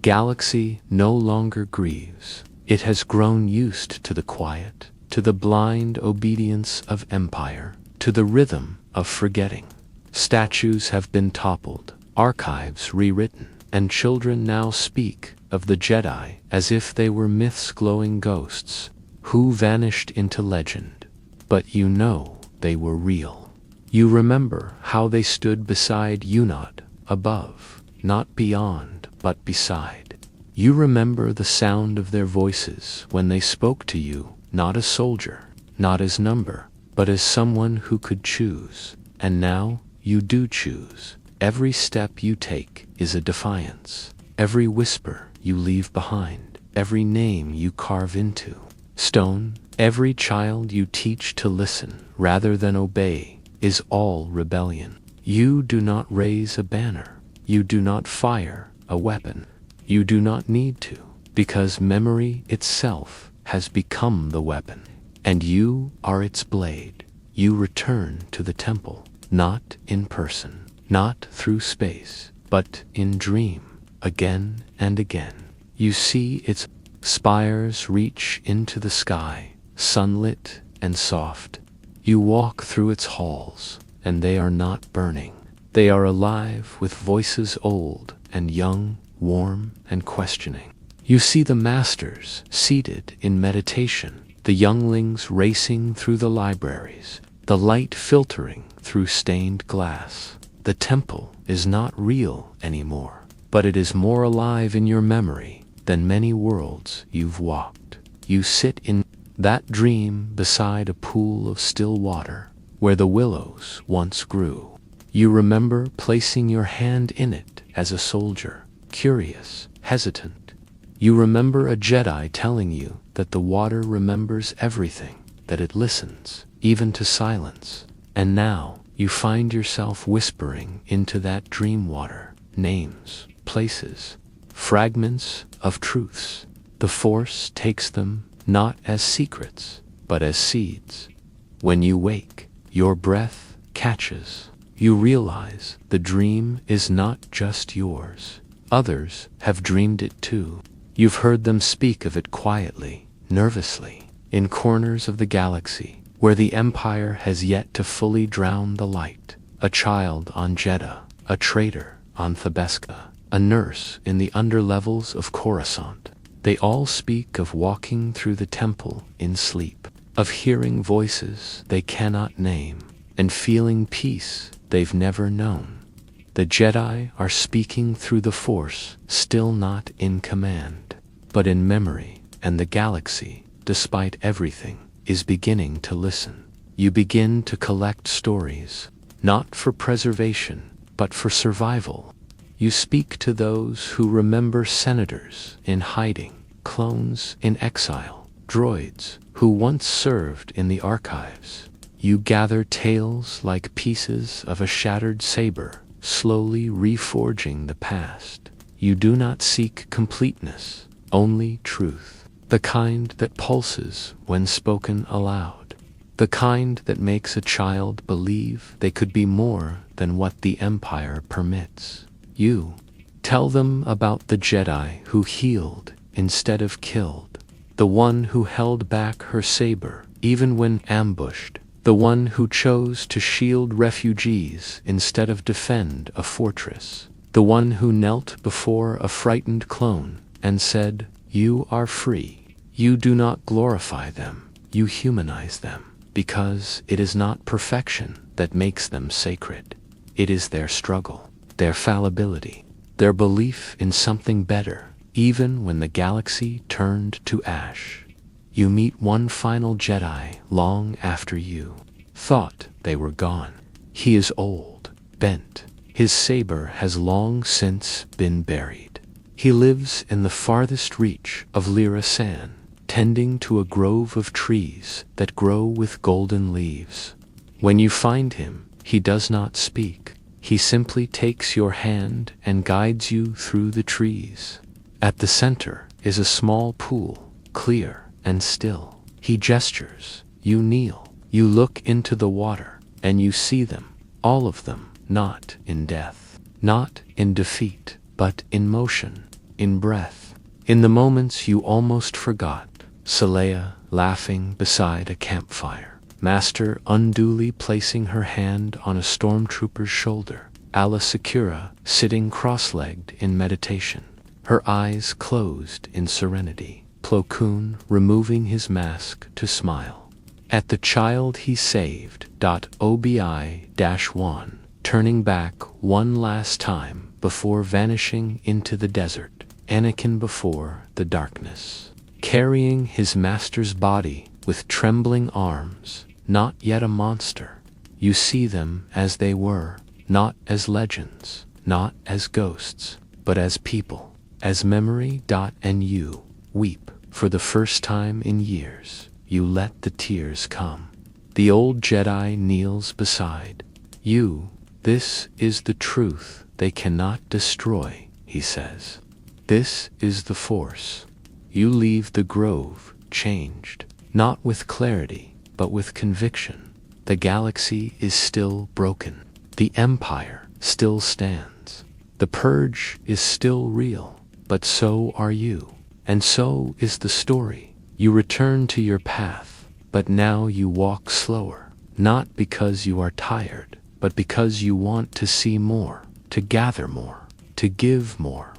galaxy no longer grieves. It has grown used to the quiet, to the blind obedience of empire, to the rhythm of forgetting. Statues have been toppled, archives rewritten, and children now speak of the Jedi as if they were myths, glowing ghosts who vanished into legend. But you know they were real. You remember how they stood beside you, not above, not beyond, but beside. You remember the sound of their voices when they spoke to you, not as soldier, not as number, but as someone who could choose. And now you do choose. Every step you take is a defiance. Every whisper you leave behind, every name you carve into stone, every child you teach to listen rather than obey, is all rebellion. You do not raise a banner. You do not fire a weapon. You do not need to, because memory itself has become the weapon, and you are its blade. You return to the temple, not in person, not through space, but in dream, again and again. You see its spires reach into the sky, sunlit and soft. You walk through its halls, and they are not burning. They are alive with voices old and young, warm and questioning. You see the masters seated in meditation, the younglings racing through the libraries, the light filtering through stained glass. The temple is not real anymore, but it is more alive in your memory than many worlds you've walked. You sit in that dream beside a pool of still water where the willows once grew. You remember placing your hand in it as a soldier, curious, hesitant. You remember a Jedi telling you that the water remembers everything, that it listens, even to silence. And now you find yourself whispering into that dream water, names, places, fragments of truths. The Force takes them not as secrets, but as seeds. When you wake, your breath catches. You realize the dream is not just yours. Others have dreamed it too. You've heard them speak of it quietly, nervously, in corners of the galaxy, where the Empire has yet to fully drown the light. A child on Jeddah, a traitor on Thebeska, a nurse in the underlevels of Coruscant. They all speak of walking through the temple in sleep, of hearing voices they cannot name, and feeling peace they've never known. The Jedi are speaking through the Force, still not in command, but in memory, and the galaxy, despite everything, is beginning to listen. You begin to collect stories, not for preservation, but for survival. You speak to those who remember senators in hiding, clones in exile, droids who once served in the archives. You gather tales like pieces of a shattered saber, slowly reforging the past. You do not seek completeness, only truth, the kind that pulses when spoken aloud, the kind that makes a child believe they could be more than what the Empire permits. You tell them about the Jedi who healed instead of killed, the one who held back her saber even when ambushed, the one who chose to shield refugees instead of defend a fortress, the one who knelt before a frightened clone and said, "You are free." You do not glorify them, you humanize them, because it is not perfection that makes them sacred. It is their struggle, their fallibility, their belief in something better, even when the galaxy turned to ash. You meet one final Jedi long after you thought they were gone. He is old, bent. His saber has long since been buried. He lives in the farthest reach of Lyra San, tending to a grove of trees that grow with golden leaves. When you find him, he does not speak. He simply takes your hand and guides you through the trees. At the center is a small pool, clear and still. He gestures. You kneel. You look into the water, and you see them, all of them, not in death, not in defeat, but in motion, in breath, in the moments you almost forgot. Saleya laughing beside a campfire, Master unduly placing her hand on a stormtrooper's shoulder, Ala Secura sitting cross-legged in meditation, her eyes closed in serenity, Plo Koon removing his mask to smile. At the child he saved. Obi-1, turning back one last time before vanishing into the desert, Anakin before the darkness, carrying his master's body with trembling arms, not yet a monster. You see them as they were, not as legends, not as ghosts, but as people, as memory. And you weep for the first time in years. You let the tears come. The old Jedi kneels beside you. This is the truth they cannot destroy, he says. This is the Force. You leave the grove changed, not with clarity, but with conviction. The galaxy is still broken. The Empire still stands. The Purge is still real, but so are you. And so is the story. You return to your path, but now you walk slower, not because you are tired, but because you want to see more, to gather more, to give more.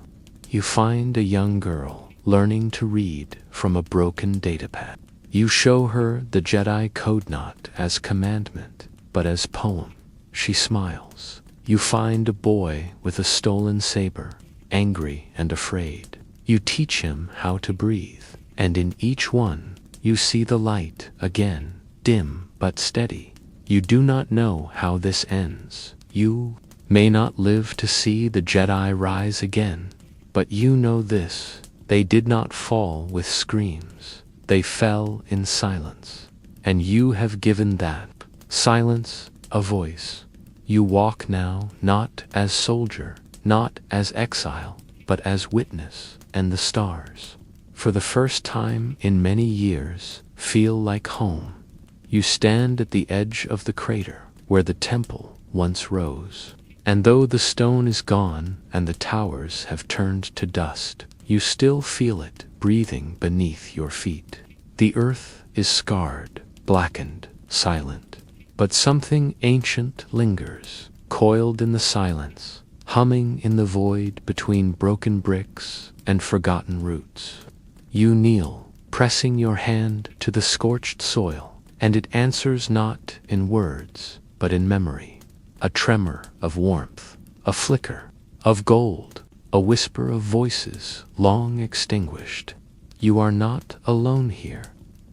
You find a young girl learning to read from a broken datapad. You show her the Jedi code not as commandment, but as poem. She smiles. You find a boy with a stolen saber, angry and afraid. You teach him how to breathe. And in each one, you see the light again, dim but steady. You do not know how this ends. You may not live to see the Jedi rise again, but you know this: they did not fall with screams. They fell in silence. And you have given that silence a voice. You walk now not as soldier, not as exile, but as witness, and the stars, for the first time in many years, feel like home. You stand at the edge of the crater where the temple once rose. And though the stone is gone and the towers have turned to dust, you still feel it breathing beneath your feet. The earth is scarred, blackened, silent, but something ancient lingers, coiled in the silence, humming in the void between broken bricks and forgotten roots. You kneel, pressing your hand to the scorched soil, and it answers not in words, but in memory. A tremor of warmth, a flicker of gold, a whisper of voices long extinguished. You are not alone here.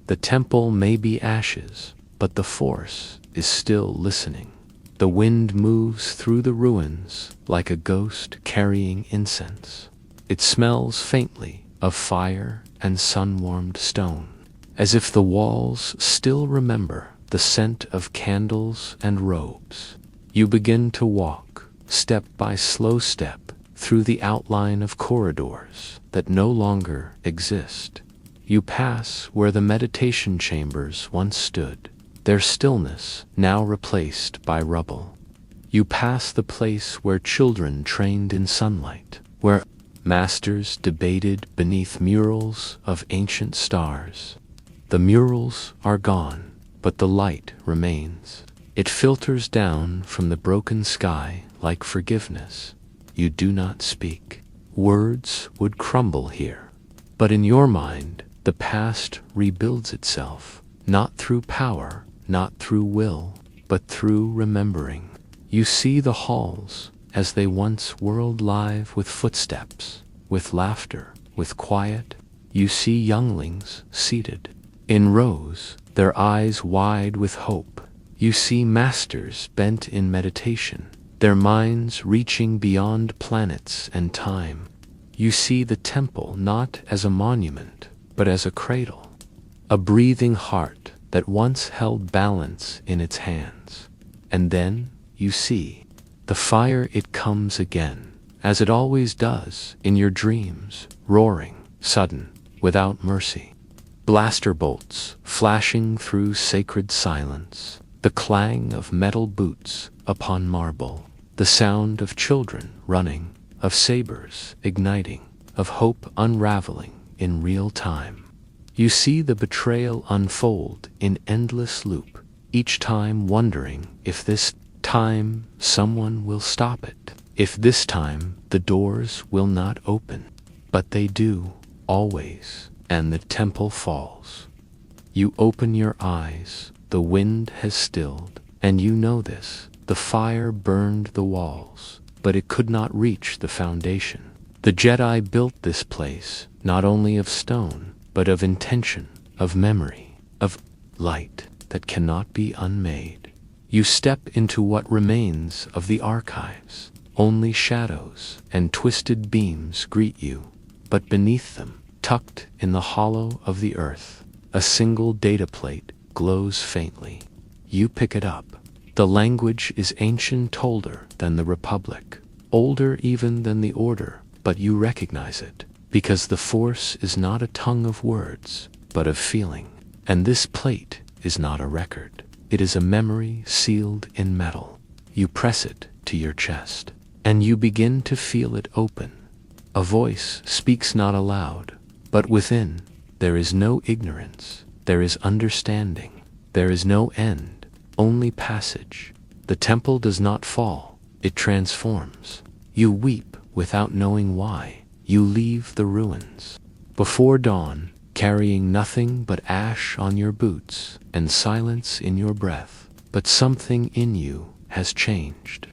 The temple may be ashes, but the force is still listening. The wind moves through the ruins like a ghost carrying incense. It smells faintly of fire and sun-warmed stone, as if the walls still remember the scent of candles and robes. You begin to walk, step by slow step, through the outline of corridors that no longer exist. You pass where the meditation chambers once stood, their stillness now replaced by rubble. You pass the place where children trained in sunlight, where masters debated beneath murals of ancient stars. The murals are gone, but the light remains. It filters down from the broken sky like forgiveness. You do not speak. Words would crumble here. But in your mind, the past rebuilds itself, not through power, not through will, but through remembering. You see the halls as they once whirled live with footsteps, with laughter, with quiet. You see younglings seated in rows, their eyes wide with hope. You see masters bent in meditation, their minds reaching beyond planets and time. You see the temple not as a monument, but as a cradle, a breathing heart that once held balance in its hands. And then you see the fire. It comes again, as it always does in your dreams, roaring, sudden, without mercy. Blaster bolts flashing through sacred silence, the clang of metal boots upon marble, the sound of children running, of sabers igniting, of hope unraveling in real time. You see the betrayal unfold in endless loop, each time wondering if this time someone will stop it, if this time the doors will not open. But they do, always, and the temple falls. You open your eyes, the wind has stilled, and you know this. The fire burned the walls, but it could not reach the foundation. The Jedi built this place not only of stone, but of intention, of memory, of light that cannot be unmade. You step into what remains of the archives. Only shadows and twisted beams greet you, but beneath them, tucked in the hollow of the earth, a single data plate glows faintly. You pick it up. The language is ancient, older than the Republic, older even than the Order, but you recognize it, because the Force is not a tongue of words, but of feeling. And this plate is not a record. It is a memory sealed in metal. You press it to your chest, and you begin to feel it open. A voice speaks not aloud, but within. There is no ignorance. There is understanding. There is no end, only passage. The temple does not fall. It transforms. You weep without knowing why. You leave the ruins before dawn, carrying nothing but ash on your boots and silence in your breath. But something in you has changed.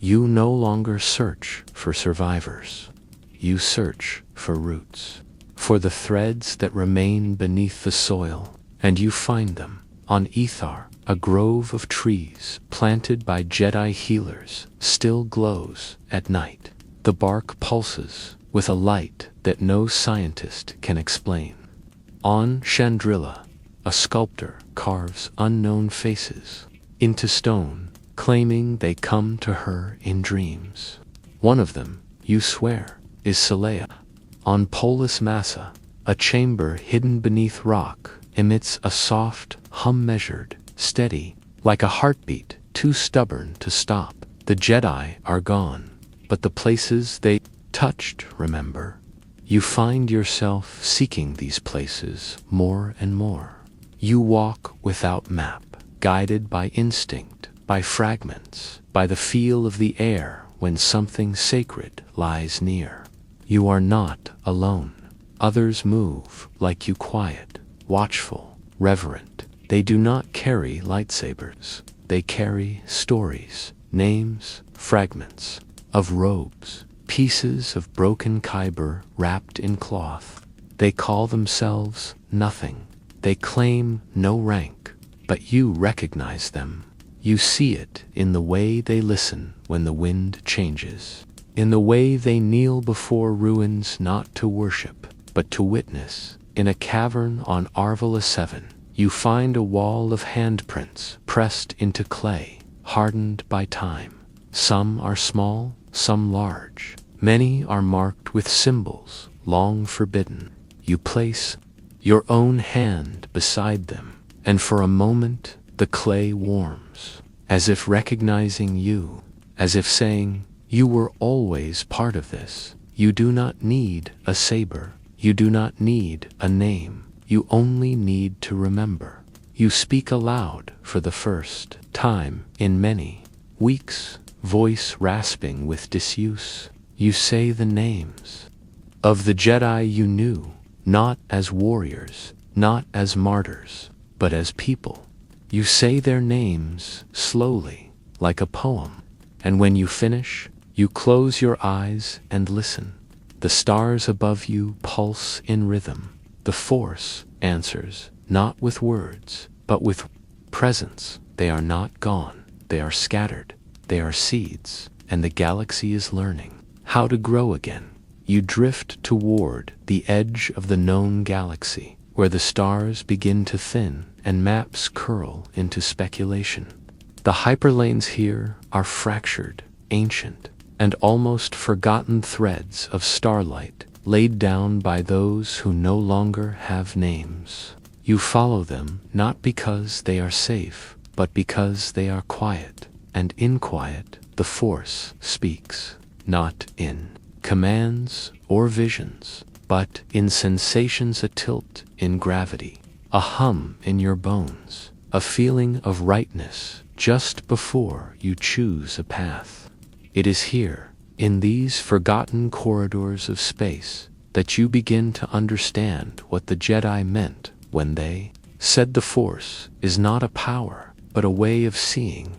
You no longer search for survivors. You search for roots, for the threads that remain beneath the soil, and you find them on Ethar. A grove of trees planted by Jedi healers still glows at night. The bark pulses with a light that no scientist can explain. On Chandrila, a sculptor carves unknown faces into stone, claiming they come to her in dreams. One of them, you swear, is Saleya. On Polis Massa, a chamber hidden beneath rock emits a soft hum, measured, steady, like a heartbeat, too stubborn to stop. The Jedi are gone, but the places they touched remember. You find yourself seeking these places more and more. You walk without map, guided by instinct, by fragments, by the feel of the air when something sacred lies near. You are not alone. Others move like you, quiet, watchful, reverent. They do not carry lightsabers. They carry stories, names, fragments of robes, pieces of broken kyber wrapped in cloth. They call themselves nothing. They claim no rank, but you recognize them. You see it in the way they listen when the wind changes, in the way they kneel before ruins not to worship, but to witness. In a cavern on Arvala 7, you find a wall of handprints pressed into clay, hardened by time. Some are small, some large. Many are marked with symbols long forbidden. You place your own hand beside them, and for a moment the clay warms, as if recognizing you, as if saying, you were always part of this. You do not need a saber. You do not need a name. You only need to remember. You speak aloud for the first time in many weeks, voice rasping with disuse. You say the names of the Jedi you knew, not as warriors, not as martyrs, but as people. You say their names slowly, like a poem, and when you finish, you close your eyes and listen. The stars above you pulse in rhythm. The Force answers, not with words, but with presence. They are not gone. They are scattered. They are seeds, and the galaxy is learning how to grow again. You drift toward the edge of the known galaxy, where the stars begin to thin and maps curl into speculation. The hyperlanes here are fractured, ancient, and almost forgotten threads of starlight laid down by those who no longer have names. You follow them not because they are safe, but because they are quiet, and in quiet the Force speaks, not in commands or visions, but in sensations, a tilt in gravity, a hum in your bones, a feeling of rightness just before you choose a path. It is here, in these forgotten corridors of space, that you begin to understand what the Jedi meant when they said the Force is not a power, but a way of seeing.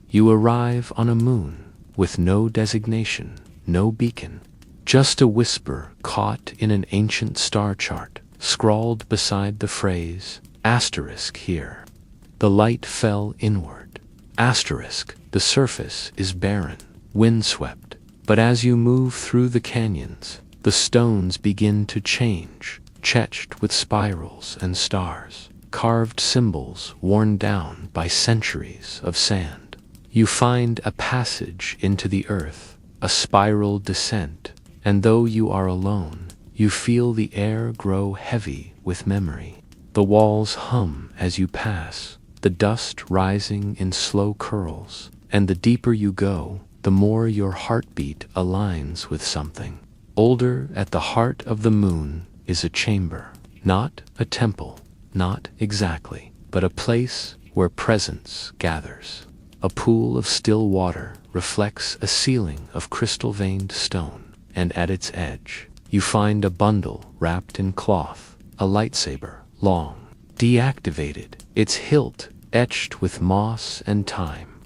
You arrive on a moon with no designation, no beacon, just a whisper caught in an ancient star chart, scrawled beside the phrase, asterisk here. The light fell inward. Asterisk, the surface is barren, windswept, but as you move through the canyons, the stones begin to change, etched with spirals and stars, carved symbols worn down by centuries of sand. You find a passage into the earth, a spiral descent, and though you are alone, you feel the air grow heavy with memory. The walls hum as you pass, the dust rising in slow curls, and the deeper you go, the more your heartbeat aligns with something older. At the heart of the moon is a chamber, not a temple, not exactly, but a place where presence gathers. A pool of still water reflects a ceiling of crystal-veined stone, and at its edge, you find a bundle wrapped in cloth, a lightsaber, long, deactivated, its hilt etched with moss and time.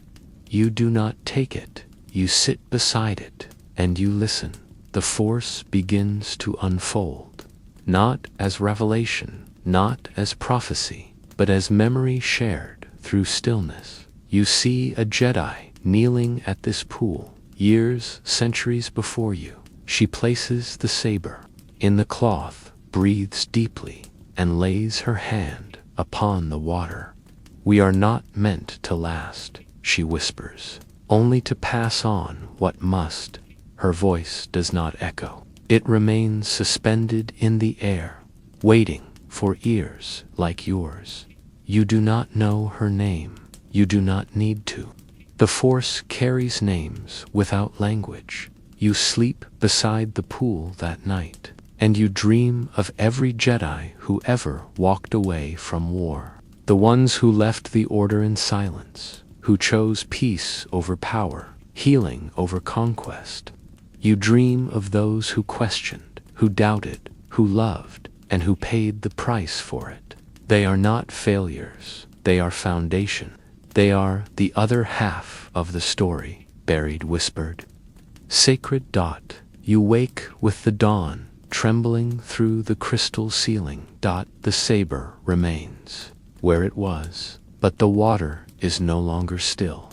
You do not take it, you sit beside it, and you listen. The Force begins to unfold, not as revelation, not as prophecy, but as memory shared through stillness. You see a Jedi kneeling at this pool, years, centuries before you. She places the saber in the cloth, breathes deeply, and lays her hand upon the water. We are not meant to last, she whispers, only to pass on what must. Her voice does not echo. It remains suspended in the air, waiting for ears like yours. You do not know her name. You do not need to. The Force carries names without language. You sleep beside the pool that night, and you dream of every Jedi who ever walked away from war. The ones who left the Order in silence, who chose peace over power, healing over conquest. You dream of those who questioned, who doubted, who loved, and who paid the price for it. They are not failures, they are foundation. They are the other half of the story, buried whispered. Sacred dot, you wake with the dawn, trembling through the crystal ceiling. Dot, the saber remains where it was, but the water is no longer still.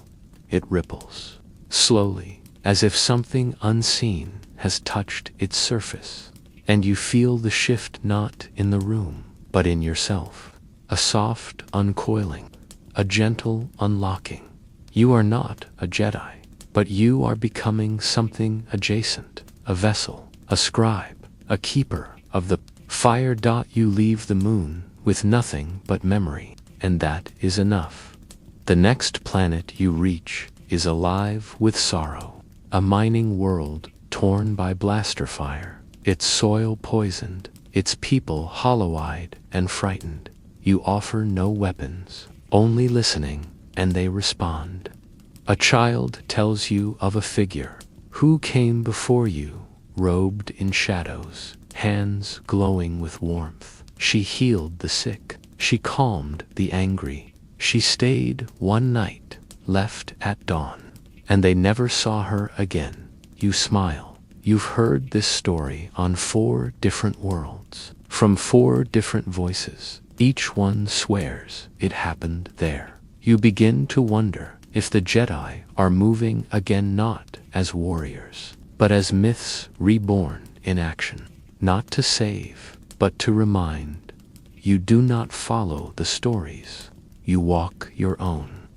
It ripples, slowly, as if something unseen has touched its surface. And you feel the shift not in the room, but in yourself. A soft uncoiling, a gentle unlocking. You are not a Jedi, but you are becoming something adjacent, a vessel, a scribe, a keeper of the fire. You leave the moon with nothing but memory, and that is enough. The next planet you reach is alive with sorrow, a mining world torn by blaster fire, its soil poisoned, its people hollow-eyed and frightened. You offer no weapons, only listening, and they respond. A child tells you of a figure who came before you, robed in shadows, hands glowing with warmth. She healed the sick, she calmed the angry. She stayed one night, left at dawn, and they never saw her again. You smile. You've heard this story on 4 different worlds, from 4 different voices. Each one swears it happened there. You begin to wonder if the Jedi are moving again, not as warriors, but as myths reborn in action, not to save, but to remind. You do not follow the stories, you walk your own.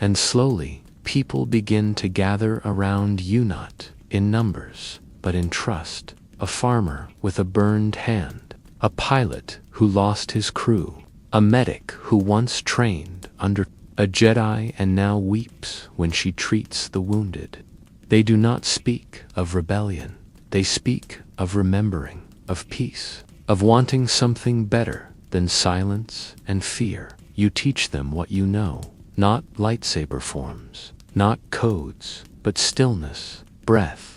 And slowly, people begin to gather around you, not in numbers, but in trust. A farmer with a burned hand, a pilot who lost his crew, a medic who once trained under a Jedi and now weeps when she treats the wounded. They do not speak of rebellion, they speak of remembering, of peace, of wanting something better than silence and fear. You teach them what you know, not lightsaber forms, not codes, but stillness, breath.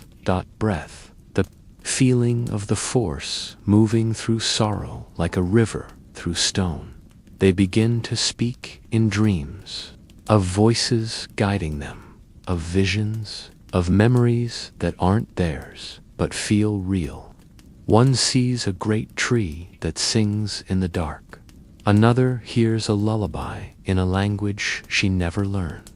Breath, the feeling of the Force moving through sorrow like a river through stone. They begin to speak in dreams, of voices guiding them, of visions, of memories that aren't theirs, but feel real. One sees a great tree that sings in the dark. Another hears a lullaby in a language she never learned.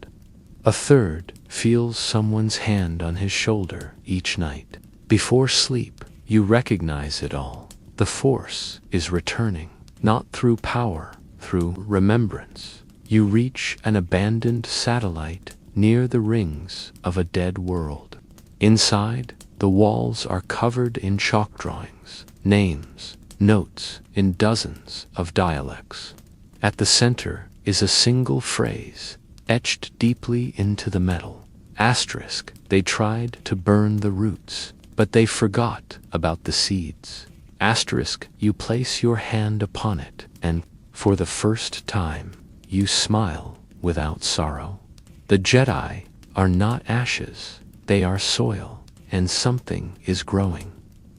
A third feels someone's hand on his shoulder each night. Before sleep, you recognize it all. The Force is returning, not through power, through remembrance. You reach an abandoned satellite near the rings of a dead world. Inside, the walls are covered in chalk drawings, names, notes in dozens of dialects. At the center is a single phrase, etched deeply into the metal. Asterisk. They tried to burn the roots, but they forgot about the seeds. Asterisk. You place your hand upon it, and, for the first time, you smile without sorrow. The Jedi are not ashes, they are soil, and something is growing.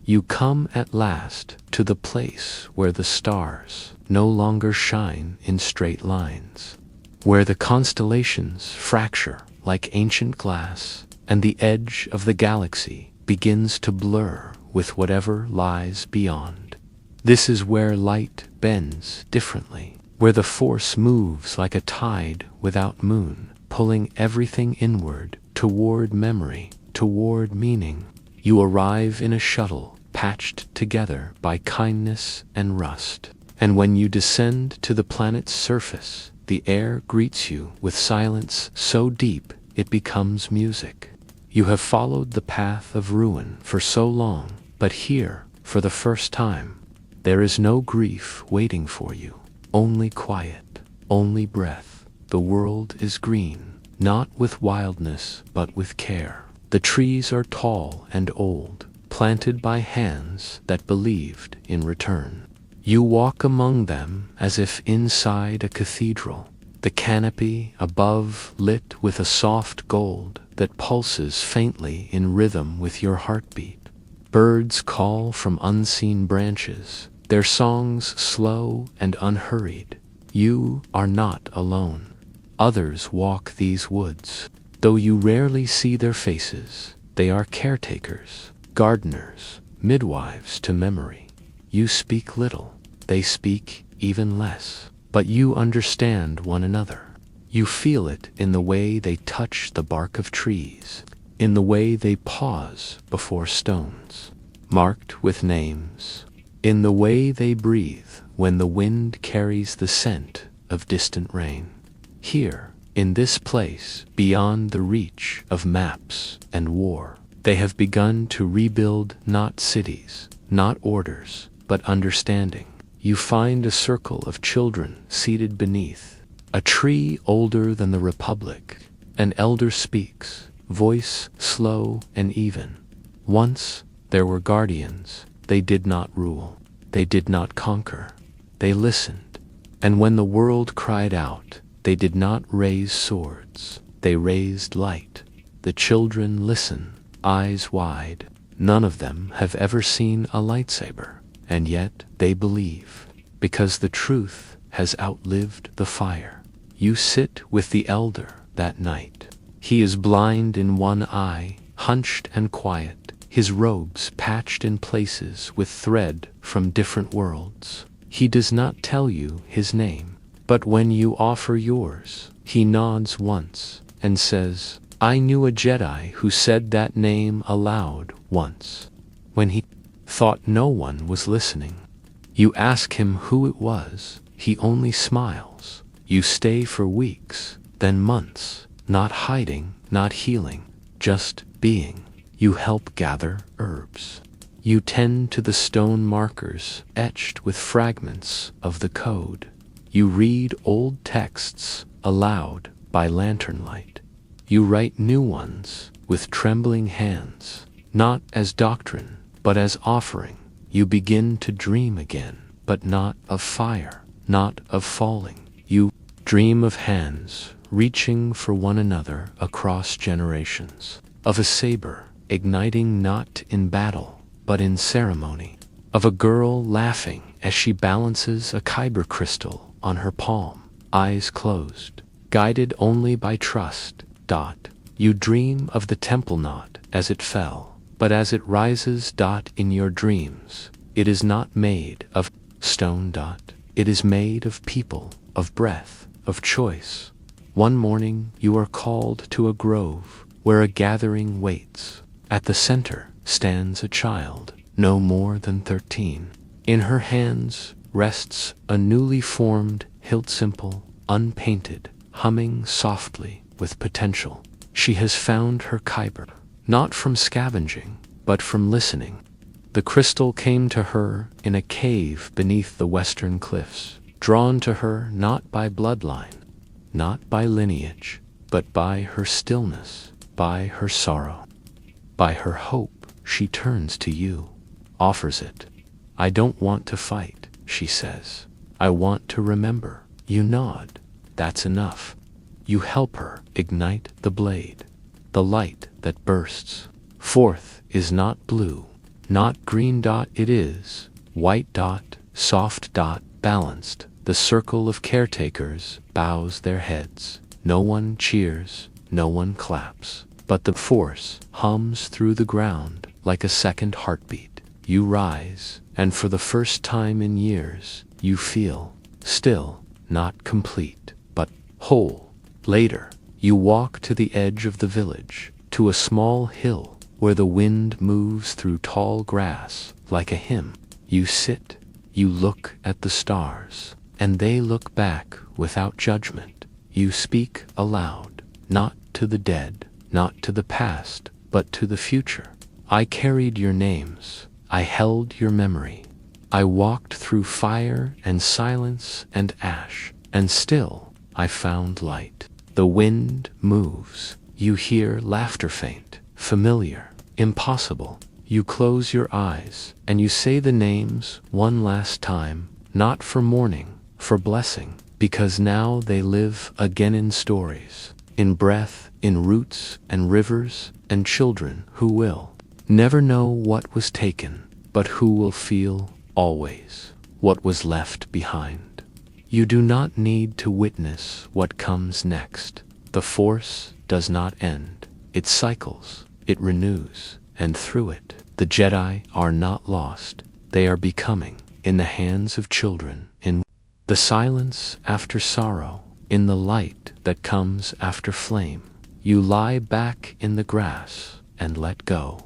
You come at last to the place where the stars no longer shine in straight lines, where the constellations fracture like ancient glass, and the edge of the galaxy begins to blur with whatever lies beyond. This is where light bends differently, where the Force moves like a tide without moon, pulling everything inward, toward memory, toward meaning. You arrive in a shuttle, patched together by kindness and rust. And when you descend to the planet's surface, the air greets you with silence so deep it becomes music. You have followed the path of ruin for so long, but here, for the first time, there is no grief waiting for you, only quiet, only breath. The world is green, not with wildness, but with care. The trees are tall and old, planted by hands that believed in return. You walk among them as if inside a cathedral, the canopy above lit with a soft gold, that pulses faintly in rhythm with your heartbeat. Birds call from unseen branches, their songs slow and unhurried. You are not alone. Others walk these woods. Though you rarely see their faces, they are caretakers, gardeners, midwives to memory. You speak little, they speak even less, but you understand one another. You feel it in the way they touch the bark of trees, in the way they pause before stones, marked with names, in the way they breathe when the wind carries the scent of distant rain. Here, in this place, beyond the reach of maps and war, they have begun to rebuild not cities, not orders, but understanding. You find a circle of children seated beneath a tree older than the Republic. An elder speaks, voice slow and even. Once there were guardians. They did not rule. They did not conquer. They listened. And when the world cried out, they did not raise swords. They raised light. The children listen, eyes wide. None of them have ever seen a lightsaber, and yet they believe, because the truth has outlived the fire. You sit with the elder that night. He is blind in one eye, hunched and quiet, his robes patched in places with thread from different worlds. He does not tell you his name, but when you offer yours, he nods once and says, "I knew a Jedi who said that name aloud once." When he thought no one was listening, you ask him who it was. He only smiles. You stay for weeks, then months, not hiding, not healing, just being. You help gather herbs. You tend to the stone markers etched with fragments of the code. You read old texts aloud by lantern light. You write new ones with trembling hands, not as doctrine, but as offering. You begin to dream again, but not of fire, not of falling. You dream of hands reaching for one another across generations, of a saber igniting not in battle, but in ceremony, of a girl laughing as she balances a kyber crystal on her palm, eyes closed, guided only by trust. You dream of the temple not as it fell, but as it rises. In your dreams, it is not made of stone. It is made of people, of breath, of choice. One morning you are called to a grove where a gathering waits. At the center stands a child, no more than 13. In her hands rests a newly formed hilt simple, unpainted, humming softly with potential. She has found her kyber, not from scavenging, but from listening. The crystal came to her in a cave beneath the western cliffs, drawn to her not by bloodline, not by lineage, but by her stillness, by her sorrow, by her hope. She turns to you, offers it. "I don't want to fight," she says. "I want to remember." You nod. That's enough. You help her ignite the blade. The light that bursts forth is not blue, not green. It is white. Soft. Balanced. The circle of caretakers bows their heads. No one cheers, no one claps, but the force hums through the ground like a second heartbeat. You rise, and for the first time in years, you feel still, not complete, but whole. Later, you walk to the edge of the village, to a small hill where the wind moves through tall grass like a hymn. You sit, you look at the stars, and they look back without judgment. You speak aloud, not to the dead, not to the past, but to the future. "I carried your names. I held your memory. I walked through fire and silence and ash, and still I found light." The wind moves. You hear laughter faint, familiar, impossible. You close your eyes, and you say the names one last time, not for mourning, for blessing, because now they live again in stories. in breath, in roots and rivers and children who will never know what was taken, but who will feel always what was left behind. You do not need to witness what comes next. The Force does not end. It cycles, it renews, and through it, the Jedi are not lost. They are becoming, in the hands of children, in the silence after sorrow, in the light that comes after flame. You lie back in the grass and let go.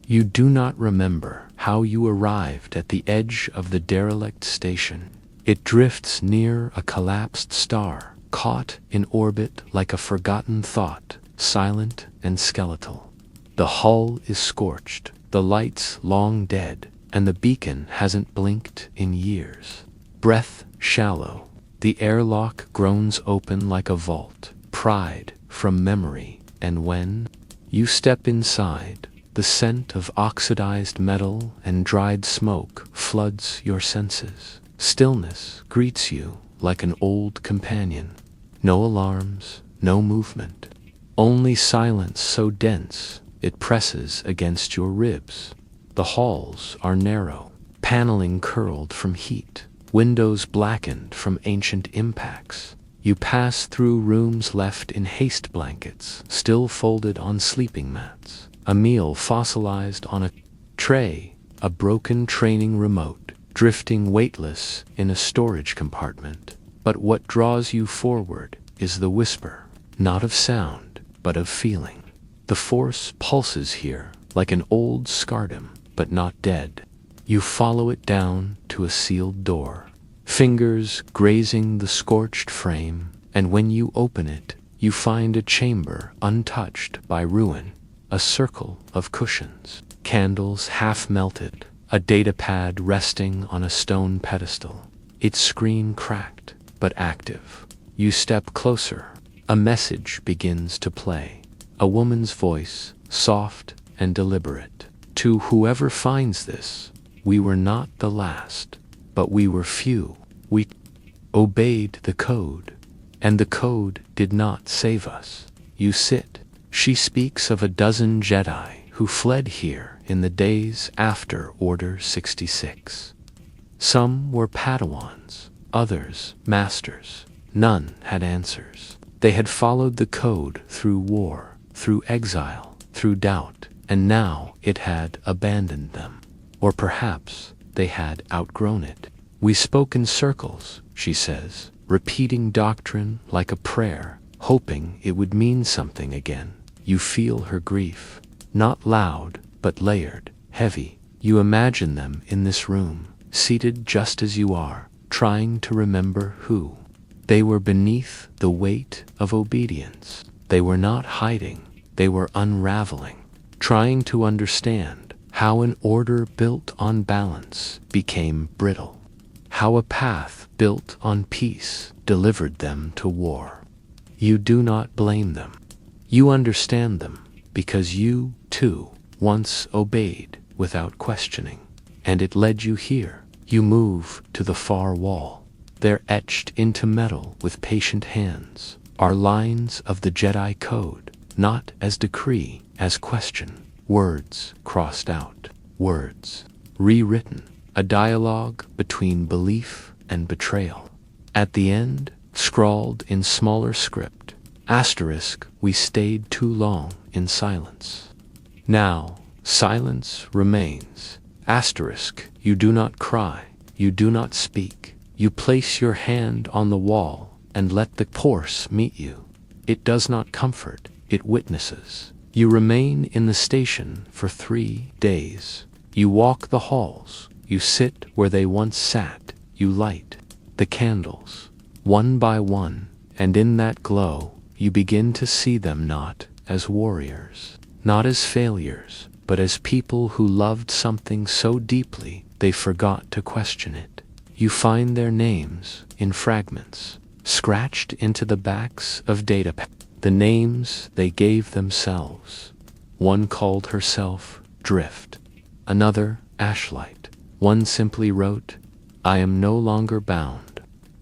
You do not remember how you arrived at the edge of the derelict station. It drifts near a collapsed star, caught in orbit like a forgotten thought, silent and skeletal. The hull is scorched, the lights long dead, and the beacon hasn't blinked in years. Breath shallow, the airlock groans open like a vault, pried from memory, and when you step inside, the scent of oxidized metal and dried smoke floods your senses. Stillness greets you like an old companion. No alarms, no movement. Only silence so dense it presses against your ribs. The halls are narrow, paneling curled from heat, windows blackened from ancient impacts. You pass through rooms left in haste blankets, still folded on sleeping mats. A meal fossilized on a tray, a broken training remote, drifting weightless in a storage compartment. But what draws you forward is the whisper, not of sound, but of feeling. The Force pulses here like an old scardum, but not dead. You follow it down to a sealed door, fingers grazing the scorched frame, and when you open it, you find a chamber untouched by ruin. A circle of cushions, candles half melted, a datapad resting on a stone pedestal. Its screen cracked, but active. You step closer. A message begins to play. A woman's voice, soft and deliberate. To whoever finds this, we were not the last, but we were few. We obeyed the code, and the code did not save us. You sit. She speaks of a dozen Jedi who fled here in the days after Order 66. Some were Padawans, others masters. None had answers. They had followed the code through war, through exile, through doubt, and now it had abandoned them. Or perhaps they had outgrown it. We spoke in circles, she says, repeating doctrine like a prayer, hoping it would mean something again. You feel her grief, not loud, but layered, heavy. You imagine them in this room, seated just as you are, trying to remember who. They were beneath the weight of obedience. They were not hiding, they were unraveling, trying to understand how an order built on balance became brittle, how a path built on peace delivered them to war. You do not blame them. You understand them, because you, too, once obeyed without questioning, and it led you here. You move to the far wall. There etched into metal with patient hands are lines of the Jedi Code, not as decree, as question. Words crossed out, words rewritten, a dialogue between belief and betrayal. At the end, scrawled in smaller script, asterisk, we stayed too long in silence. Now, silence remains. Asterisk, you do not cry, you do not speak. You place your hand on the wall and let the Force meet you. It does not comfort, it witnesses. You remain in the station for 3 days. You walk the halls, you sit where they once sat, you light the candles, one by one, and in that glow, you begin to see them not as warriors, not as failures, but as people who loved something so deeply they forgot to question it. You find their names in fragments, scratched into the backs of datapads, the names they gave themselves. One called herself Drift, another Ashlight. One simply wrote, I am no longer bound.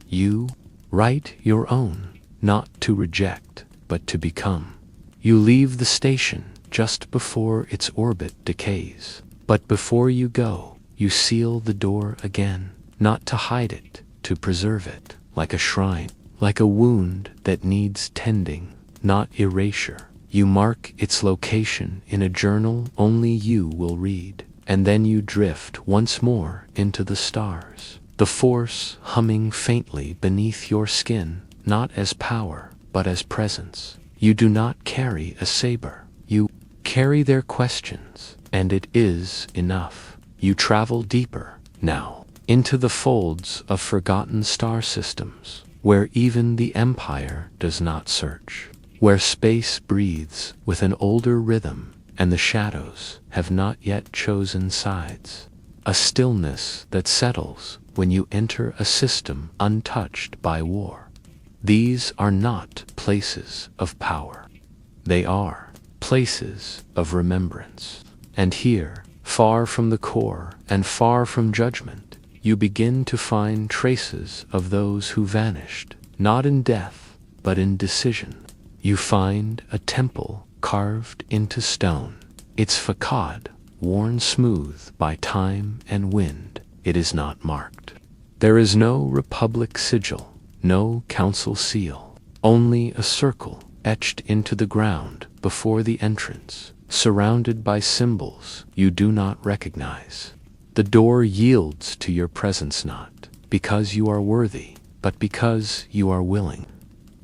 You write your own, not to reject, but but to become. You leave the station just before its orbit decays. But before you go, you seal the door again, not to hide it, to preserve it, like a shrine, like a wound that needs tending, not erasure. You mark its location in a journal only you will read, and then you drift once more into the stars, the force humming faintly beneath your skin, not as power, but as presence. You do not carry a saber. You carry their questions, and it is enough. You travel deeper, now, into the folds of forgotten star systems, where even the Empire does not search, where space breathes with an older rhythm, and the shadows have not yet chosen sides. A stillness that settles when you enter a system untouched by war. These are not places of power. They are places of remembrance. And here, far from the core and far from judgment, you begin to find traces of those who vanished, not in death, but in decision. You find a temple carved into stone, its facade worn smooth by time and wind. It is not marked. There is no republic sigil, no council seal, only a circle etched into the ground before the entrance, surrounded by symbols you do not recognize. The door yields to your presence not because you are worthy, but because you are willing.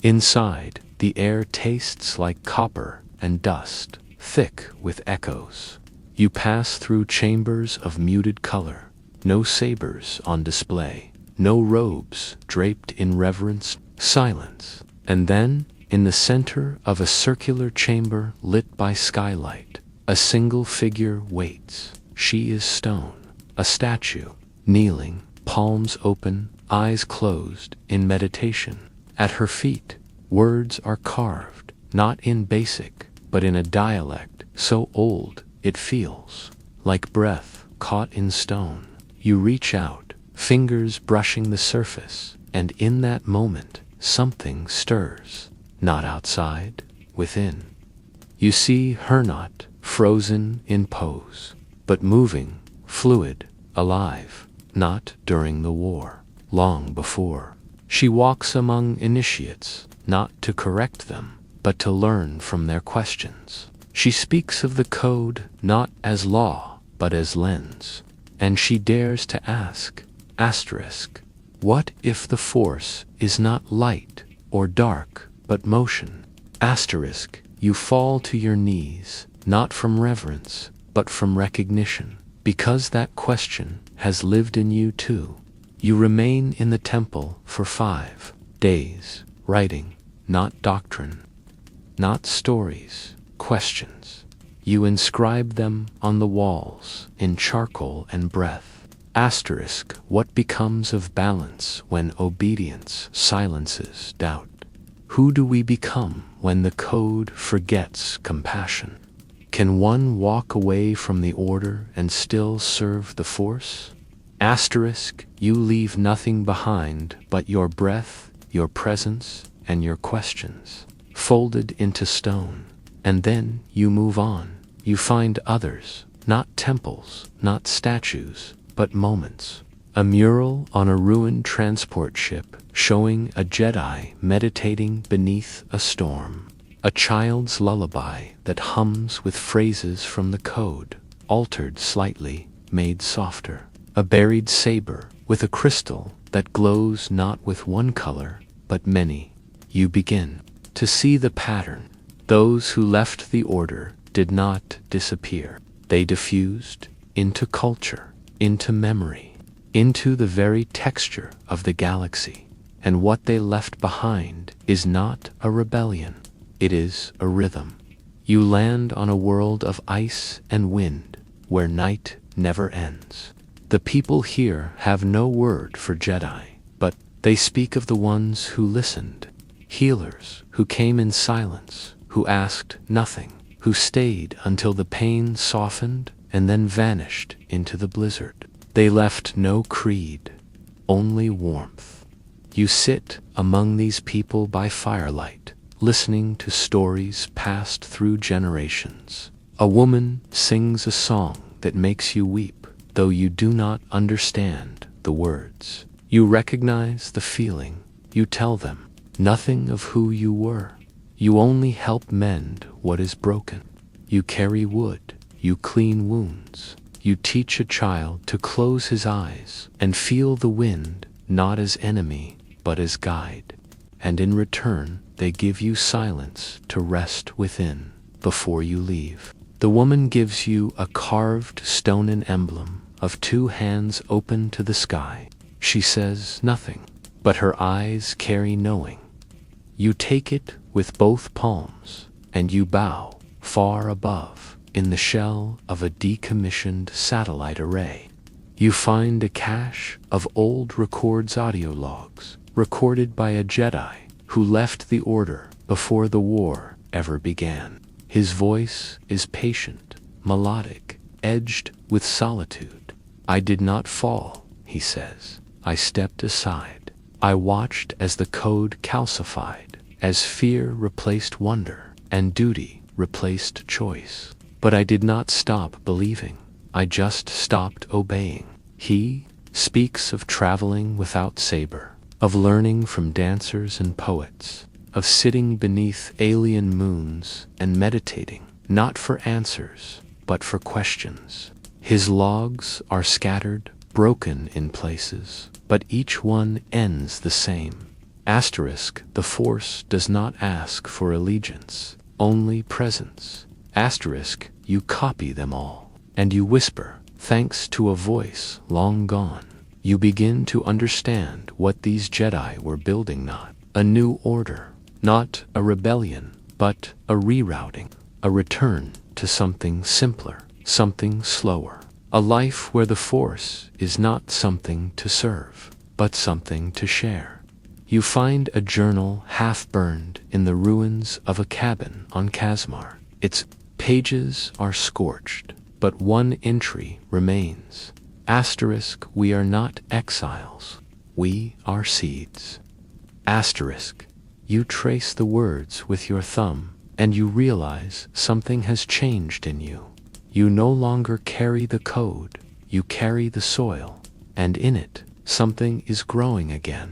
Inside, the air tastes like copper and dust, thick with echoes. You pass through chambers of muted color, no sabers on display, no robes draped in reverence, silence. And then, in the center of a circular chamber lit by skylight, a single figure waits. She is stone, a statue, kneeling, palms open, eyes closed, in meditation. At her feet, words are carved, not in basic, but in a dialect so old it feels like breath caught in stone. You reach out, fingers brushing the surface, and in that moment, something stirs. Not outside, within. You see her not frozen in pose, but moving, fluid, alive, not during the war, long before. She walks among initiates, not to correct them, but to learn from their questions. She speaks of the code not as law, but as lens. And she dares to ask, asterisk, what if the force is not light or dark, but motion? Asterisk, you fall to your knees, not from reverence, but from recognition, because that question has lived in you too. You remain in the temple for 5 days, writing, not doctrine, not stories, questions. You inscribe them on the walls in charcoal and breath. Asterisk, what becomes of balance when obedience silences doubt? Who do we become when the code forgets compassion? Can one walk away from the order and still serve the force? Asterisk, you leave nothing behind but your breath, your presence, and your questions, folded into stone. And then you move on. You find others, not temples, not statues, but moments. A mural on a ruined transport ship showing a Jedi meditating beneath a storm. A child's lullaby that hums with phrases from the code, altered slightly, made softer. A buried saber with a crystal that glows not with one color, but many. You begin to see the pattern. Those who left the order did not disappear. They diffused into culture, into memory, into the very texture of the galaxy. And what they left behind is not a rebellion. It is a rhythm. You land on a world of ice and wind, where night never ends. The people here have no word for Jedi, but they speak of the ones who listened. Healers who came in silence, who asked nothing, who stayed until the pain softened and then vanished into the blizzard. They left no creed, only warmth. You sit among these people by firelight, listening to stories passed through generations. A woman sings a song that makes you weep, though you do not understand the words. You recognize the feeling. You tell them nothing of who you were. You only help mend what is broken. You carry wood. You clean wounds. You teach a child to close his eyes and feel the wind, not as enemy, but as guide. And in return, they give you silence to rest within before you leave. The woman gives you a carved stone emblem of two hands open to the sky. She says nothing, but her eyes carry knowing. You take it with both palms, and you bow far above in the shell of a decommissioned satellite array. You find a cache of old records audio logs, recorded by a Jedi who left the Order before the war ever began. His voice is patient, melodic, edged with solitude. I did not fall, he says. I stepped aside. I watched as the code calcified, as fear replaced wonder, and duty replaced choice. But I did not stop believing. I just stopped obeying. He speaks of traveling without saber, of learning from dancers and poets, of sitting beneath alien moons and meditating, not for answers, but for questions. His logs are scattered, broken in places, but each one ends the same. Asterisk, the Force does not ask for allegiance, only presence. Asterisk, you copy them all, and you whisper, thanks to a voice long gone. You begin to understand what these Jedi were building, not a new order, not a rebellion, but a rerouting, a return to something simpler, something slower, a life where the Force is not something to serve, but something to share. You find a journal half-burned in the ruins of a cabin on Kazmar. Its pages are scorched, but one entry remains. Asterisk, we are not exiles. We are seeds. Asterisk, you trace the words with your thumb, and you realize something has changed in you. You no longer carry the code, you carry the soil, and in it, something is growing again.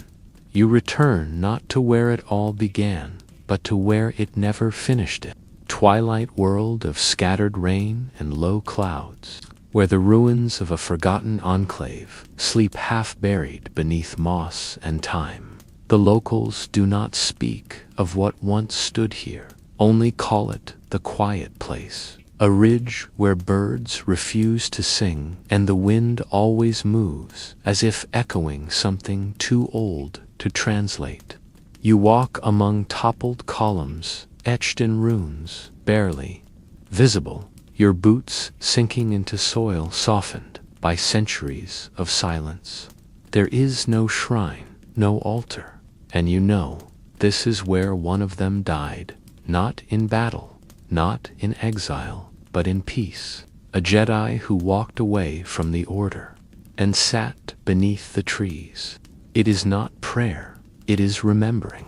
You return not to where it all began, but to where it never finished it. Twilight world of scattered rain and low clouds, where the ruins of a forgotten enclave sleep half-buried beneath moss and time. The locals do not speak of what once stood here, only call it the quiet place, a ridge where birds refuse to sing and the wind always moves as if echoing something too old to translate. You walk among toppled columns, etched in runes, barely visible, your boots sinking into soil softened by centuries of silence. There is no shrine, no altar, and you know this is where one of them died, not in battle, not in exile, but in peace. A Jedi who walked away from the Order and sat beneath the trees. It is not prayer, it is remembering.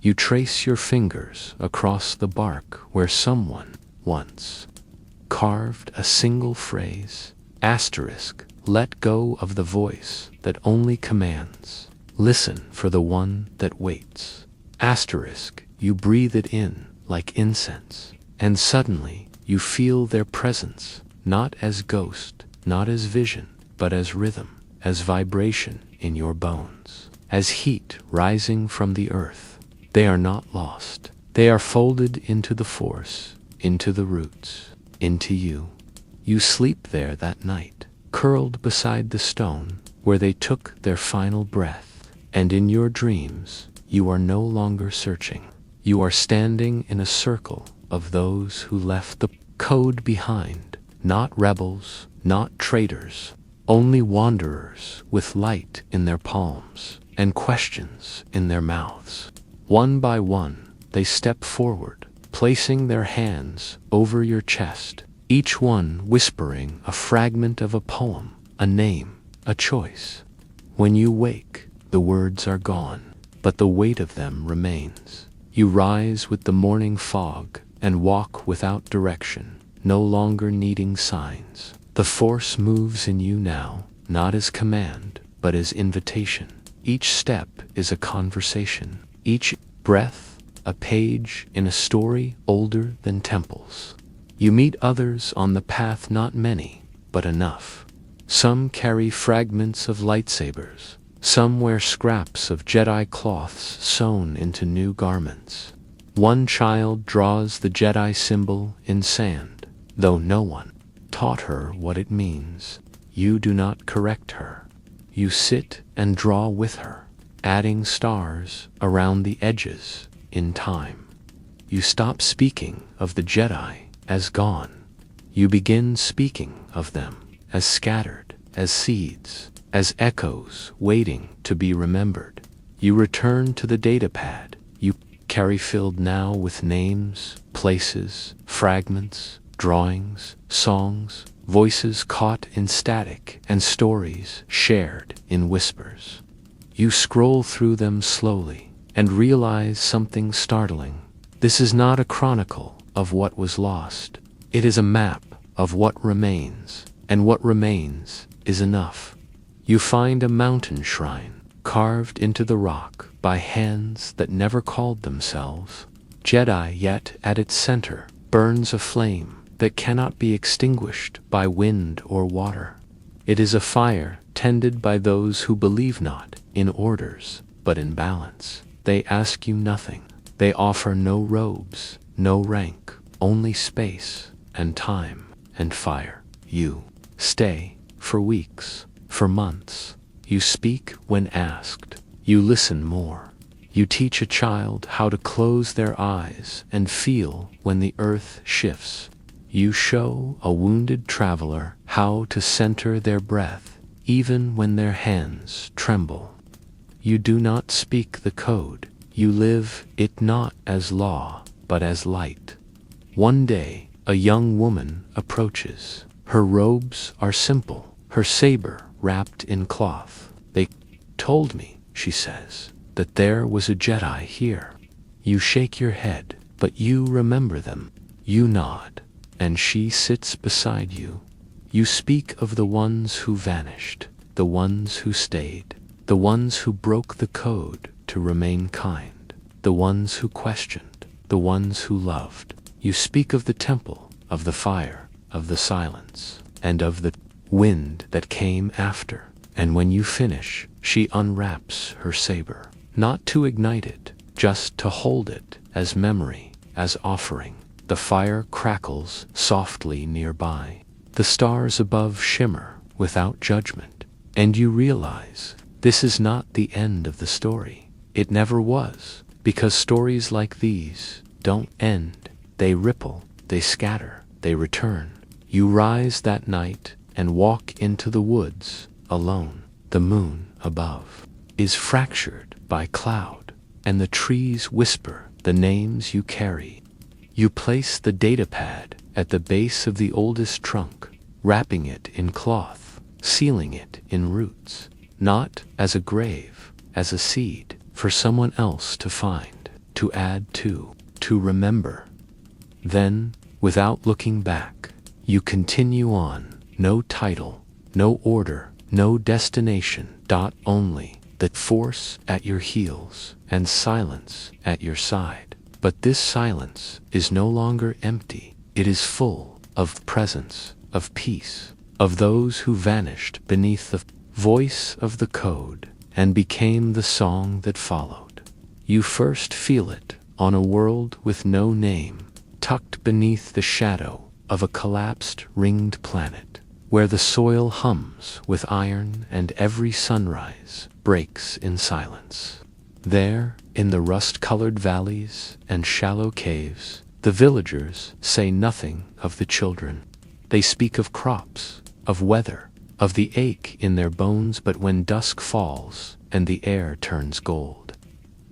You trace your fingers across the bark where someone once carved a single phrase. Asterisk, let go of the voice that only commands. Listen for the one that waits. Asterisk, you breathe it in like incense, and suddenly you feel their presence, not as ghost, not as vision, but as rhythm, as vibration in your bones, as heat rising from the earth. They are not lost. They are folded into the Force, into the roots, into you. You sleep there that night, curled beside the stone where they took their final breath, and in your dreams, you are no longer searching. You are standing in a circle of those who left the code behind, not rebels, not traitors, only wanderers with light in their palms and questions in their mouths. One by one, they step forward, placing their hands over your chest, each one whispering a fragment of a poem, a name, a choice. When you wake, the words are gone, but the weight of them remains. You rise with the morning fog and walk without direction, no longer needing signs. The Force moves in you now, not as command, but as invitation. Each step is a conversation, each breath a page in a story older than temples. You meet others on the path, not many, but enough. Some carry fragments of lightsabers, some wear scraps of Jedi cloths sewn into new garments. One child draws the Jedi symbol in sand, though no one taught her what it means. You do not correct her. You sit and draw with her, adding stars around the edges in time. You stop speaking of the Jedi as gone. You begin speaking of them as scattered, as seeds, as echoes waiting to be remembered. You return to the datapad you carry, filled now with names, places, fragments, drawings, songs, voices caught in static, and stories shared in whispers. You scroll through them slowly and realize something startling. This is not a chronicle of what was lost. It is a map of what remains, and what remains is enough. You find a mountain shrine carved into the rock by hands that never called themselves Jedi, yet at its center burns a flame that cannot be extinguished by wind or water. It is a fire tended by those who believe not in orders, but in balance. They ask you nothing. They offer no robes, no rank, only space and time and fire. You stay for weeks, for months. You speak when asked. You listen more. You teach a child how to close their eyes and feel when the earth shifts. You show a wounded traveler how to center their breath, even when their hands tremble. You do not speak the code. You live it not as law, but as light. One day, a young woman approaches. Her robes are simple, her saber wrapped in cloth. They told me, she says, that there was a Jedi here. You shake your head, but you remember them. You nod, and she sits beside you. You speak of the ones who vanished, the ones who stayed, the ones who broke the code to remain kind, the ones who questioned, the ones who loved. You speak of the temple, of the fire, of the silence, and of the wind that came after. And when you finish, she unwraps her saber, not to ignite it, just to hold it as memory, as offering. The fire crackles softly nearby. The stars above shimmer without judgment, and you realize this is not the end of the story. It never was, because stories like these don't end. They ripple, they scatter, they return. You rise that night and walk into the woods alone. The moon above is fractured by cloud, and the trees whisper the names you carry. You place the datapad at the base of the oldest trunk, wrapping it in cloth, sealing it in roots, not as a grave, as a seed for someone else to find, to add to remember. Then, without looking back, you continue on. No title, no order, no destination. Only the Force at your heels and silence at your side. But this silence is no longer empty. It is full of presence, of peace, of those who vanished beneath the voice of the code and became the song that followed. You first feel it on a world with no name, tucked beneath the shadow of a collapsed ringed planet, where the soil hums with iron and every sunrise breaks in silence. There, in the rust-colored valleys and shallow caves, the villagers say nothing of the children. They speak of crops, of weather, of the ache in their bones, but when dusk falls and the air turns gold,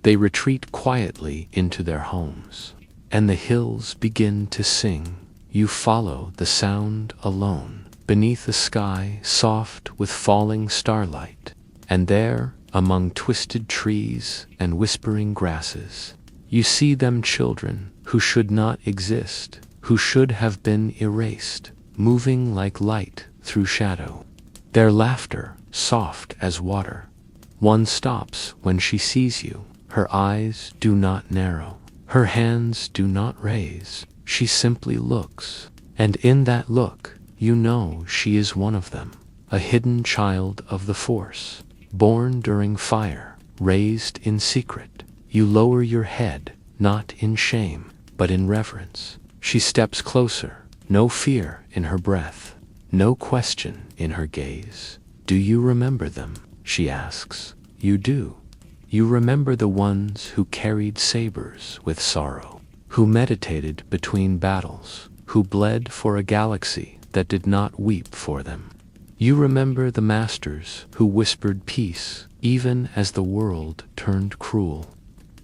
they retreat quietly into their homes, and the hills begin to sing. You follow the sound alone, beneath a sky soft with falling starlight, and there, among twisted trees and whispering grasses, You see them children who should not exist, who should have been erased, moving like light through shadow. Their laughter soft as water. One stops when she sees you. Her eyes do not narrow. Her hands do not raise. She simply looks. And in that look, you know she is one of them. A hidden child of the Force. Born during fire. Raised in secret. You lower your head, not in shame, but in reverence. She steps closer. No fear in her breath. No question in her gaze. Do you remember them? She asks. You do. You remember the ones who carried sabers with sorrow, who meditated between battles, who bled for a galaxy that did not weep for them. You remember the masters who whispered peace even as the world turned cruel.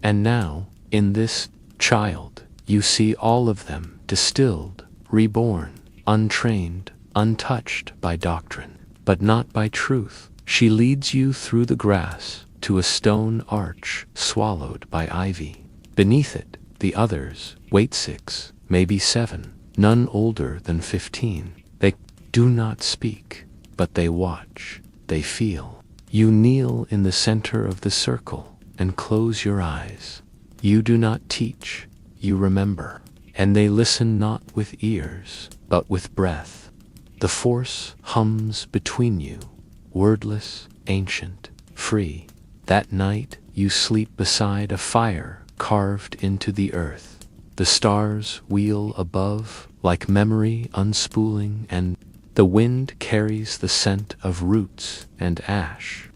And now, in this child, you see all of them distilled, reborn, untrained, untouched by doctrine, but not by truth. She leads you through the grass to a stone arch swallowed by ivy. Beneath it, the others wait 6, maybe 7, none older than 15. They do not speak, but they watch, they feel. You kneel in the center of the circle and close your eyes. You do not teach, you remember. And they listen not with ears, but with breath. The Force hums between you, wordless, ancient, free. That night you sleep beside a fire carved into the earth. The stars wheel above like memory unspooling, and the wind carries the scent of roots and ash.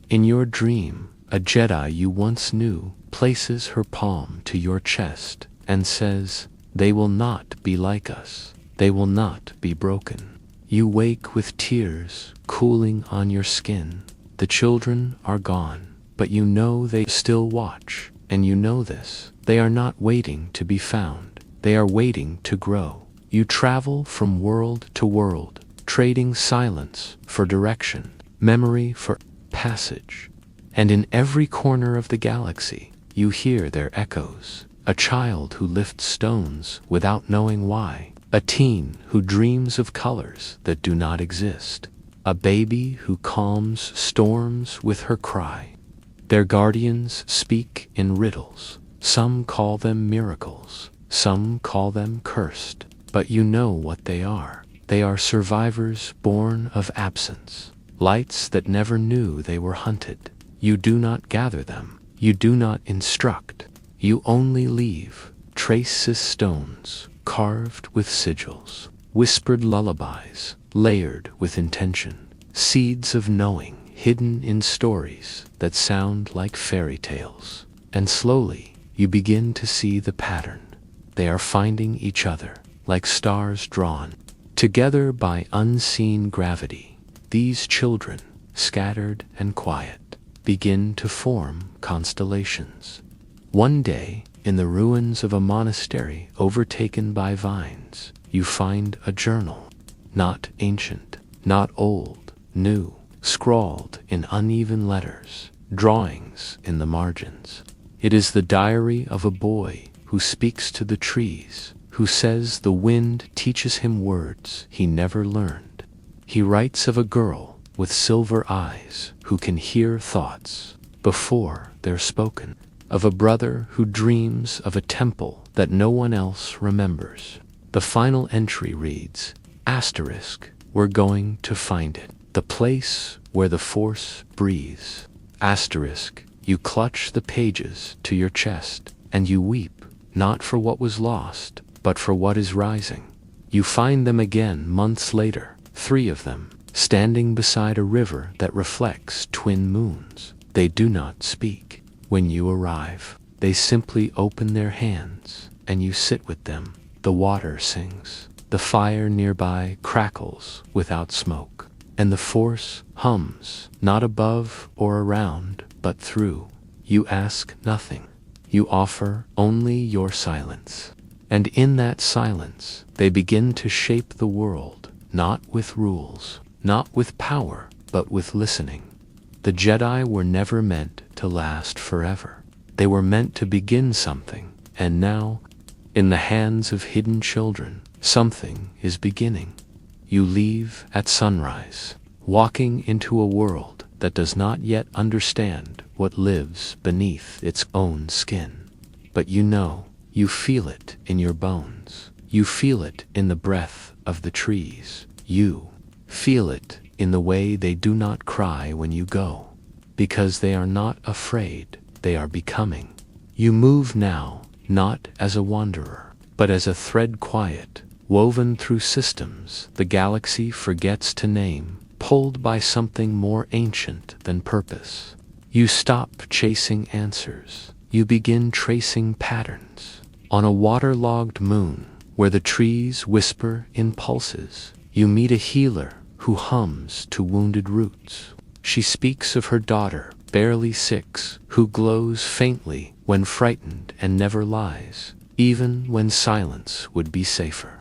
In your dream, a Jedi you once knew places her palm to your chest and says, "They will not be like us. They will not be broken." You wake with tears cooling on your skin. The children are gone, but you know they still watch, and you know this. They are not waiting to be found. They are waiting to grow. You travel from world to world, trading silence for direction, memory for passage. And in every corner of the galaxy, you hear their echoes. A child who lifts stones without knowing why. A teen who dreams of colors that do not exist. A baby who calms storms with her cry. Their guardians speak in riddles. Some call them miracles. Some call them cursed. But you know what they are. They are survivors born of absence. Lights that never knew they were hunted. You do not gather them. You do not instruct. You only leave traces, stones carved with sigils, whispered lullabies layered with intention, seeds of knowing hidden in stories that sound like fairy tales. And slowly you begin to see the pattern. They are finding each other like stars drawn together by unseen gravity. These children, scattered and quiet, begin to form constellations. One day, in the ruins of a monastery overtaken by vines, you find a journal. Not ancient, not old, new, scrawled in uneven letters, drawings in the margins. It is the diary of a boy who speaks to the trees, who says the wind teaches him words he never learned. He writes of a girl with silver eyes who can hear thoughts before they're spoken, of a brother who dreams of a temple that no one else remembers. The final entry reads, Asterisk, we're going to find it, the place where the Force breathes. Asterisk, you clutch the pages to your chest, and you weep, not for what was lost, but for what is rising. You find them again months later, 3 of them, standing beside a river that reflects twin moons. They do not speak. When you arrive, they simply open their hands, and you sit with them. The water sings. The fire nearby crackles without smoke. And the Force hums, not above or around, but through. You ask nothing. You offer only your silence. And in that silence, they begin to shape the world, not with rules, not with power, but with listening. The Jedi were never meant to last forever. They were meant to begin something, and now, in the hands of hidden children, something is beginning. You leave at sunrise, walking into a world that does not yet understand what lives beneath its own skin. But you feel it in your bones. You feel it in the breath of the trees. You feel it in the way they do not cry when you go, because they are not afraid, they are becoming. You move now, not as a wanderer, but as a thread quiet, woven through systems the galaxy forgets to name, pulled by something more ancient than purpose. You stop chasing answers. You begin tracing patterns. On a waterlogged moon, where the trees whisper in pulses, you meet a healer who hums to wounded roots. She speaks of her daughter, barely 6, who glows faintly when frightened and never lies, even when silence would be safer.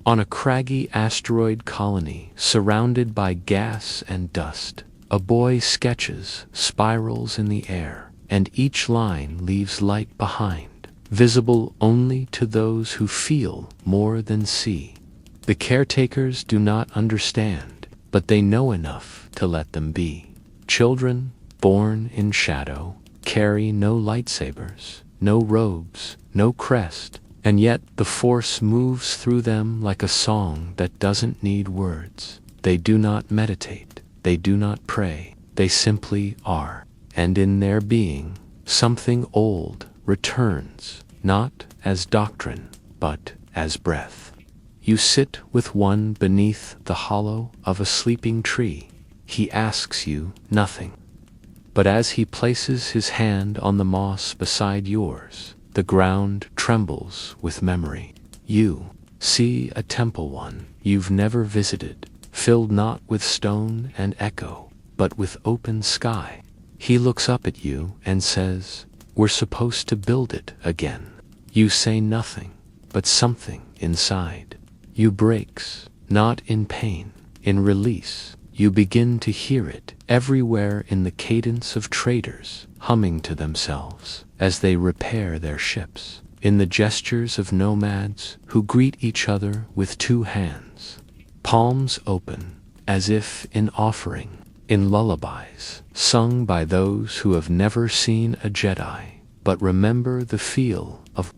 On a craggy asteroid colony surrounded by gas and dust, a boy sketches spirals in the air, and each line leaves light behind, visible only to those who feel more than see. The caretakers do not understand, but they know enough to let them be. Children, born in shadow, carry no lightsabers, no robes, no crest, and yet the Force moves through them like a song that doesn't need words. They do not meditate, they do not pray, they simply are. And in their being, something old returns, not as doctrine, but as breath. You sit with one beneath the hollow of a sleeping tree. He asks you nothing. But as he places his hand on the moss beside yours, the ground trembles with memory. You see a temple one you've never visited, filled not with stone and echo, but with open sky. He looks up at you and says, "We're supposed to build it again." You say nothing, but something inside you breaks, not in pain, in release. You begin to hear it everywhere, in the cadence of traders humming to themselves as they repair their ships, in the gestures of nomads who greet each other with 2 hands, palms open as if in offering, in lullabies sung by those who have never seen a Jedi but remember the feel of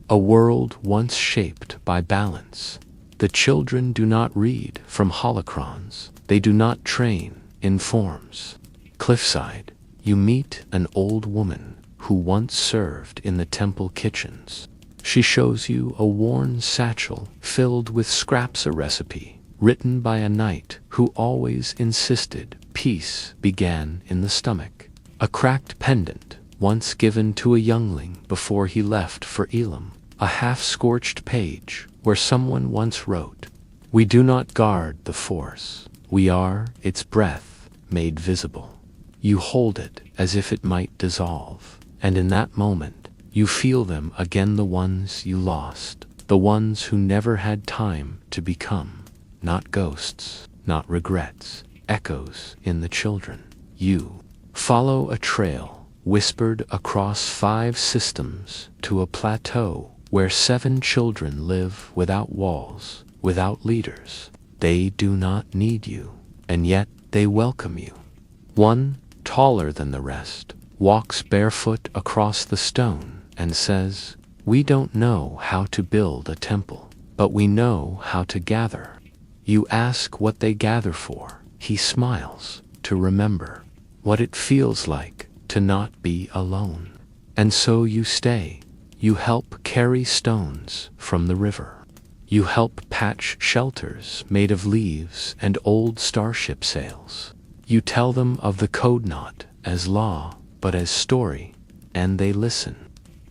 a world once shaped by balance. The children do not read from holocrons. They do not train in forms. Cliffside, you meet an old woman who once served in the temple kitchens. She shows you a worn satchel filled with scraps, a recipe written by a knight who always insisted peace began in the stomach. A cracked pendant once given to a youngling before he left for Elam. A half-scorched page where someone once wrote, "We do not guard the Force. We are its breath made visible." You hold it as if it might dissolve, and in that moment, you feel them again, the ones you lost, the ones who never had time to become. Not ghosts, not regrets, echoes in the children. You follow a trail whispered across 5 systems to a plateau where 7 children live without walls, without leaders. They do not need you, and yet they welcome you. One, taller than the rest, walks barefoot across the stone and says, "We don't know how to build a temple, but we know how to gather." You ask what they gather for. He smiles, to remember what it feels like to not be alone. And so you stay. You help carry stones from the river. You help patch shelters made of leaves and old starship sails. You tell them of the code not as law, but as story, and they listen,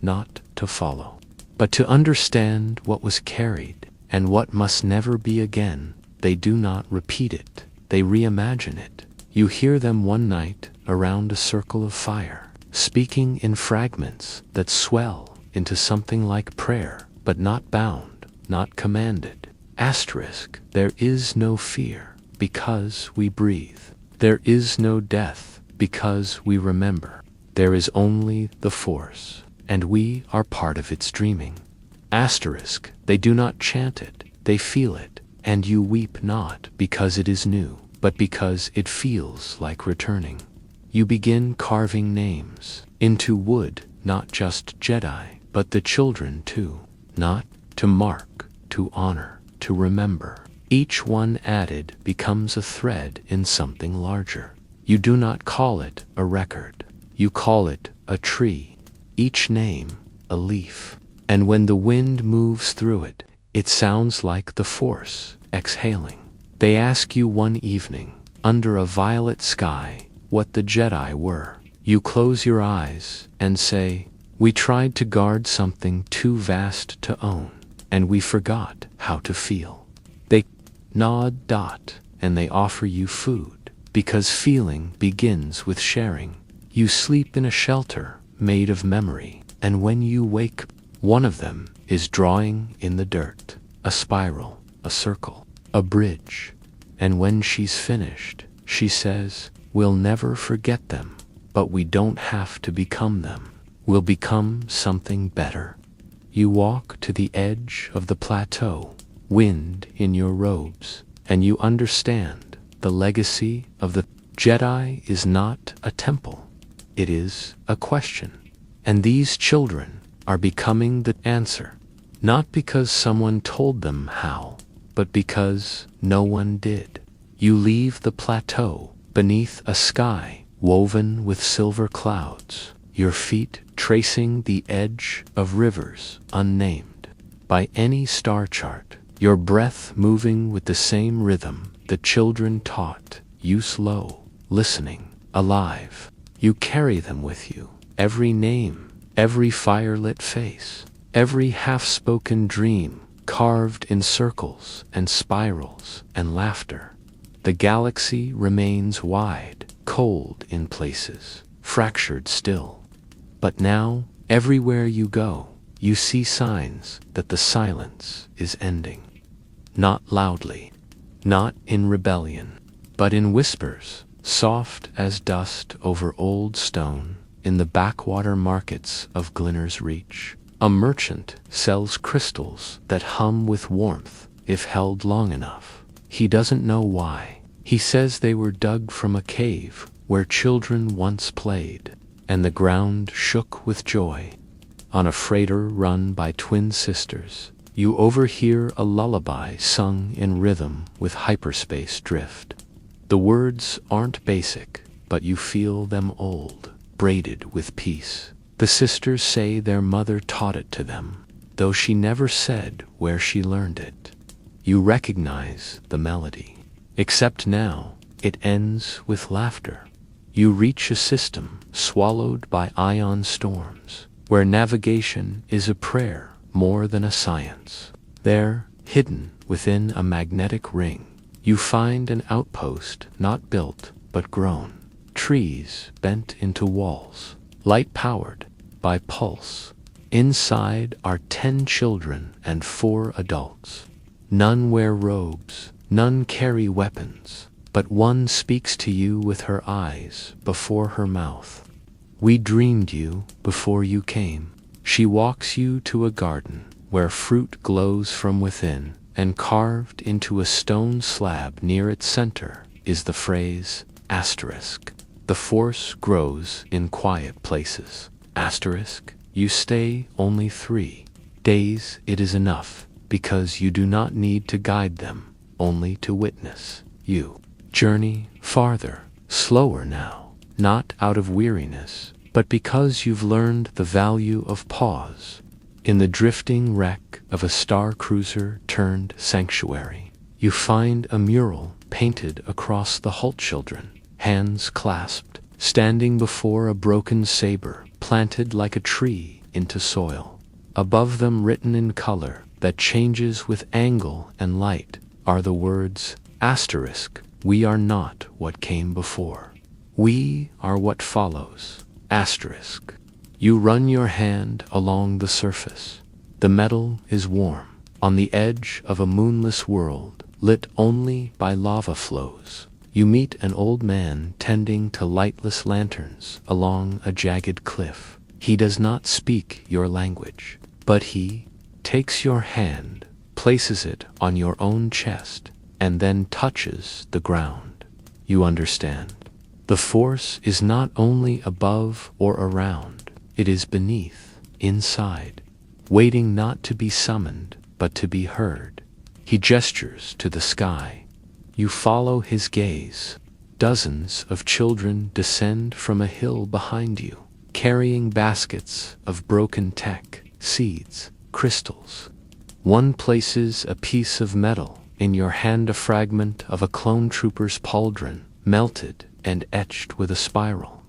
not to follow, but to understand what was carried and what must never be again. They do not repeat it, they reimagine it. You hear them one night around a circle of fire, speaking in fragments that swell into something like prayer, but not bound, not commanded. Asterisk, there is no fear, because we breathe. There is no death, because we remember. There is only the Force, and we are part of its dreaming. Asterisk, they do not chant it, they feel it, and you weep not because it is new, but because it feels like returning. You begin carving names into wood, not just Jedi, but the children too. Not to mark, to honor, to remember. Each one added becomes a thread in something larger. You do not call it a record. You call it a tree. Each name, a leaf. And when the wind moves through it, it sounds like the Force exhaling. They ask you one evening, under a violet sky, what the Jedi were. You close your eyes and say, we tried to guard something too vast to own, and we forgot how to feel. They nod, and they offer you food, because feeling begins with sharing. You sleep in a shelter made of memory, and when you wake, one of them is drawing in the dirt, a spiral, a circle, a bridge. And when she's finished, she says, we'll never forget them, but we don't have to become them. We'll become something better. You walk to the edge of the plateau, wind in your robes, and you understand the legacy of the Jedi is not a temple. It is a question. And these children are becoming the answer, not because someone told them how, but because no one did. You leave the plateau beneath a sky woven with silver clouds, your feet tracing the edge of rivers unnamed by any star chart, your breath moving with the same rhythm the children taught you, slow, listening, alive. You carry them with you, every name, every firelit face, every half-spoken dream carved in circles and spirals and laughter. The galaxy remains wide, cold in places, fractured still. But now, everywhere you go, you see signs that the silence is ending. Not loudly, not in rebellion, but in whispers, soft as dust over old stone. In the backwater markets of Glinner's Reach, a merchant sells crystals that hum with warmth if held long enough. He doesn't know why. He says they were dug from a cave where children once played, and the ground shook with joy. On a freighter run by twin sisters, you overhear a lullaby sung in rhythm with hyperspace drift. The words aren't basic, but you feel them old, braided with peace. The sisters say their mother taught it to them, though she never said where she learned it. You recognize the melody, except now it ends with laughter. You reach a system swallowed by ion storms, where navigation is a prayer more than a science. There, hidden within a magnetic ring, you find an outpost not built but grown. Trees bent into walls, light-powered by pulse. Inside are 10 children and 4 adults. None wear robes, none carry weapons, but one speaks to you with her eyes before her mouth. We dreamed you before you came. She walks you to a garden where fruit glows from within, and carved into a stone slab near its center is the phrase, asterisk. The Force grows in quiet places. Asterisk, you stay only 3 days. It is enough, because you do not need to guide them, only to witness. You journey farther, slower now, not out of weariness, but because you've learned the value of pause. In the drifting wreck of a star cruiser turned sanctuary, you find a mural painted across the Hult children, hands clasped, standing before a broken saber planted like a tree into soil. Above them, written in color that changes with angle and light, are the words, asterisk, we are not what came before. We are what follows. Asterisk. You run your hand along the surface. The metal is warm. On the edge of a moonless world, lit only by lava flows, You meet an old man tending to lightless lanterns along a jagged cliff. He does not speak your language, but he takes your hand, places it on your own chest, and then touches the ground. You understand. The Force is not only above or around, it is beneath, inside, waiting not to be summoned, but to be heard. He gestures to the sky. You follow his gaze. Dozens of children descend from a hill behind you, carrying baskets of broken tech, seeds, crystals. One places a piece of metal, in your hand a fragment of a clone trooper's pauldron, melted and etched with a spiral.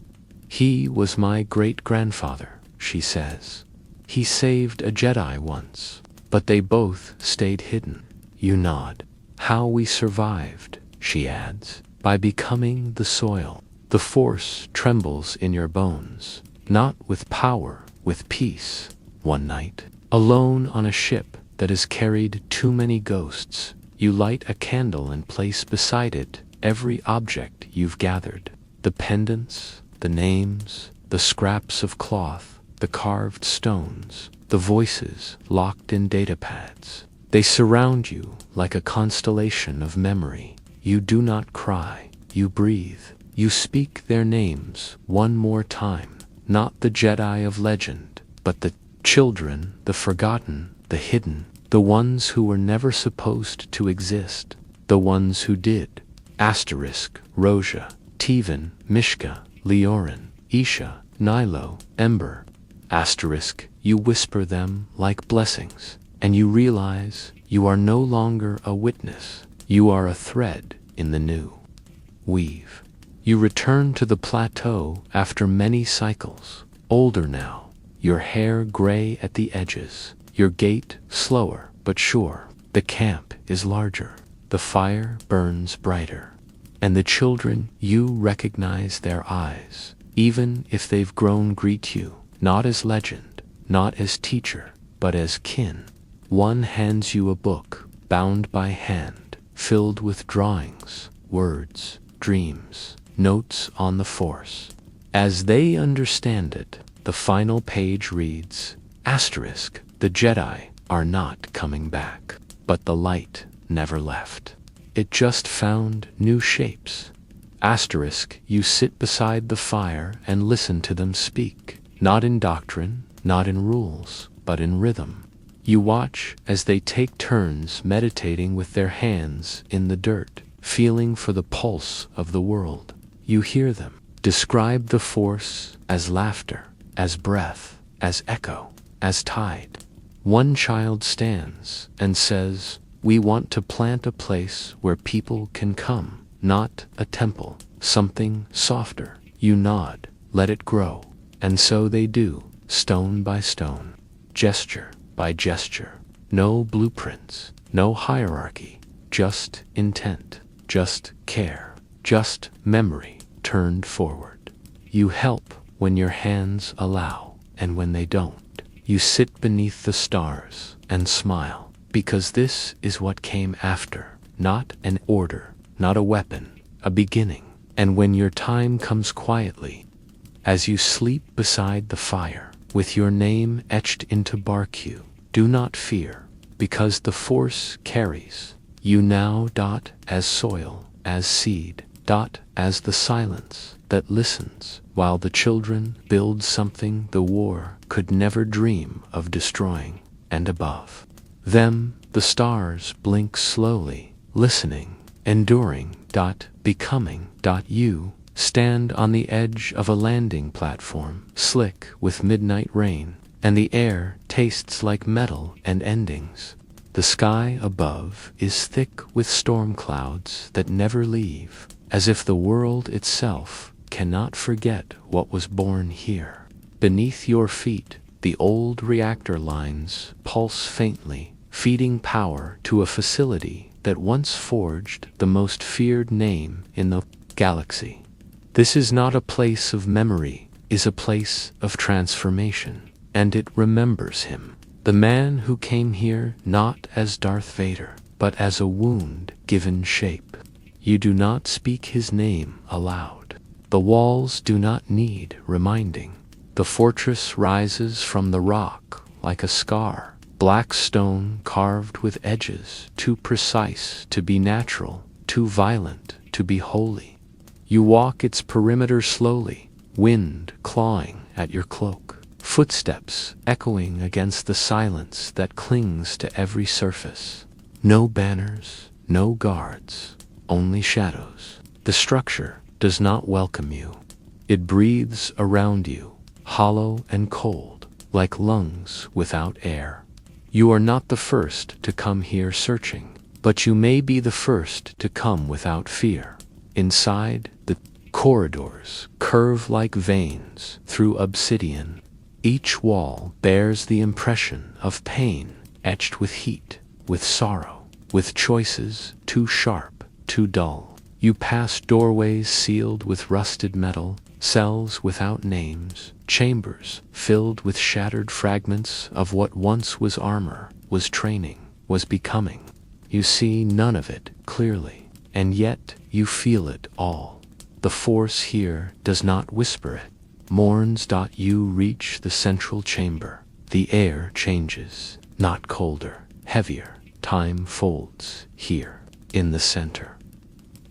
He was my great-grandfather, she says. He saved a Jedi once, but they both stayed hidden. You nod. How we survived, she adds, by becoming the soil. The Force trembles in your bones, not with power, with peace. One night, alone on a ship that has carried too many ghosts, you light a candle and place beside it every object you've gathered. The pendants, the names, the scraps of cloth, the carved stones, the voices locked in datapads. They surround you like a constellation of memory. You do not cry, you breathe. You speak their names one more time, not the Jedi of legend, but the children, the forgotten, the hidden, the ones who were never supposed to exist, the ones who did. Asterisk, Roja, Tevan, Mishka, Leorin, Isha, Nilo, Ember. Asterisk, you whisper them like blessings, and you realize you are no longer a witness, you are a thread in the new. Weave. You return to the plateau after many cycles, older now, your hair gray at the edges, your gait slower but sure. The camp is larger, the fire burns brighter, and the children, you recognize their eyes, even if they've grown, greet you, not as legend, not as teacher, but as kin. One hands you a book, bound by hand, filled with drawings, words, dreams, notes on the Force. As they understand it, the final page reads, asterisk, the Jedi are not coming back, but the light never left. It just found new shapes. Asterisk, you sit beside the fire and listen to them speak, not in doctrine, not in rules, but in rhythm. You watch as they take turns meditating with their hands in the dirt, feeling for the pulse of the world. You hear them describe the Force as laughter, as breath, as echo, as tide. One child stands and says, we want to plant a place where people can come, not a temple, something softer. You nod, let it grow. And so they do, stone by stone, gesture by gesture. No blueprints, no hierarchy, just intent, just care, just memory turned forward. You help when your hands allow, and when they don't, you sit beneath the stars and smile, because this is what came after, not an order, not a weapon, a beginning. And when your time comes quietly, as you sleep beside the fire, with your name etched into Barque, do not fear, because the Force carries you now. As soil, as seed, as the silence that listens while the children build something the war could never dream of destroying. And above them, the stars blink slowly, listening, enduring. Becoming. You stand on the edge of a landing platform, slick with midnight rain, and the air tastes like metal and endings. The sky above is thick with storm clouds that never leave, as if the world itself cannot forget what was born here. Beneath your feet, the old reactor lines pulse faintly, feeding power to a facility that once forged the most feared name in the galaxy. This is not a place of memory, is a place of transformation, and it remembers him, the man who came here not as Darth Vader, but as a wound given shape. You do not speak his name aloud. The walls do not need reminding. The fortress rises from the rock like a scar, black stone carved with edges too precise to be natural, too violent to be holy. You walk its perimeter slowly, wind clawing at your cloak, footsteps echoing against the silence that clings to every surface. No banners, no guards, only shadows. The structure does not welcome you. It breathes around you, hollow and cold, like lungs without air. You are not the first to come here searching, but you may be the first to come without fear. Inside, the corridors curve like veins through obsidian. Each wall bears the impression of pain, etched with heat, with sorrow, with choices too sharp, too dull. You pass doorways sealed with rusted metal, cells without names, chambers filled with shattered fragments of what once was armor, was training, was becoming. You see none of it clearly, and yet you feel it all. The force here does not whisper it. Mourns. You reach the central chamber. The air changes, not colder, heavier. Time folds here, in the center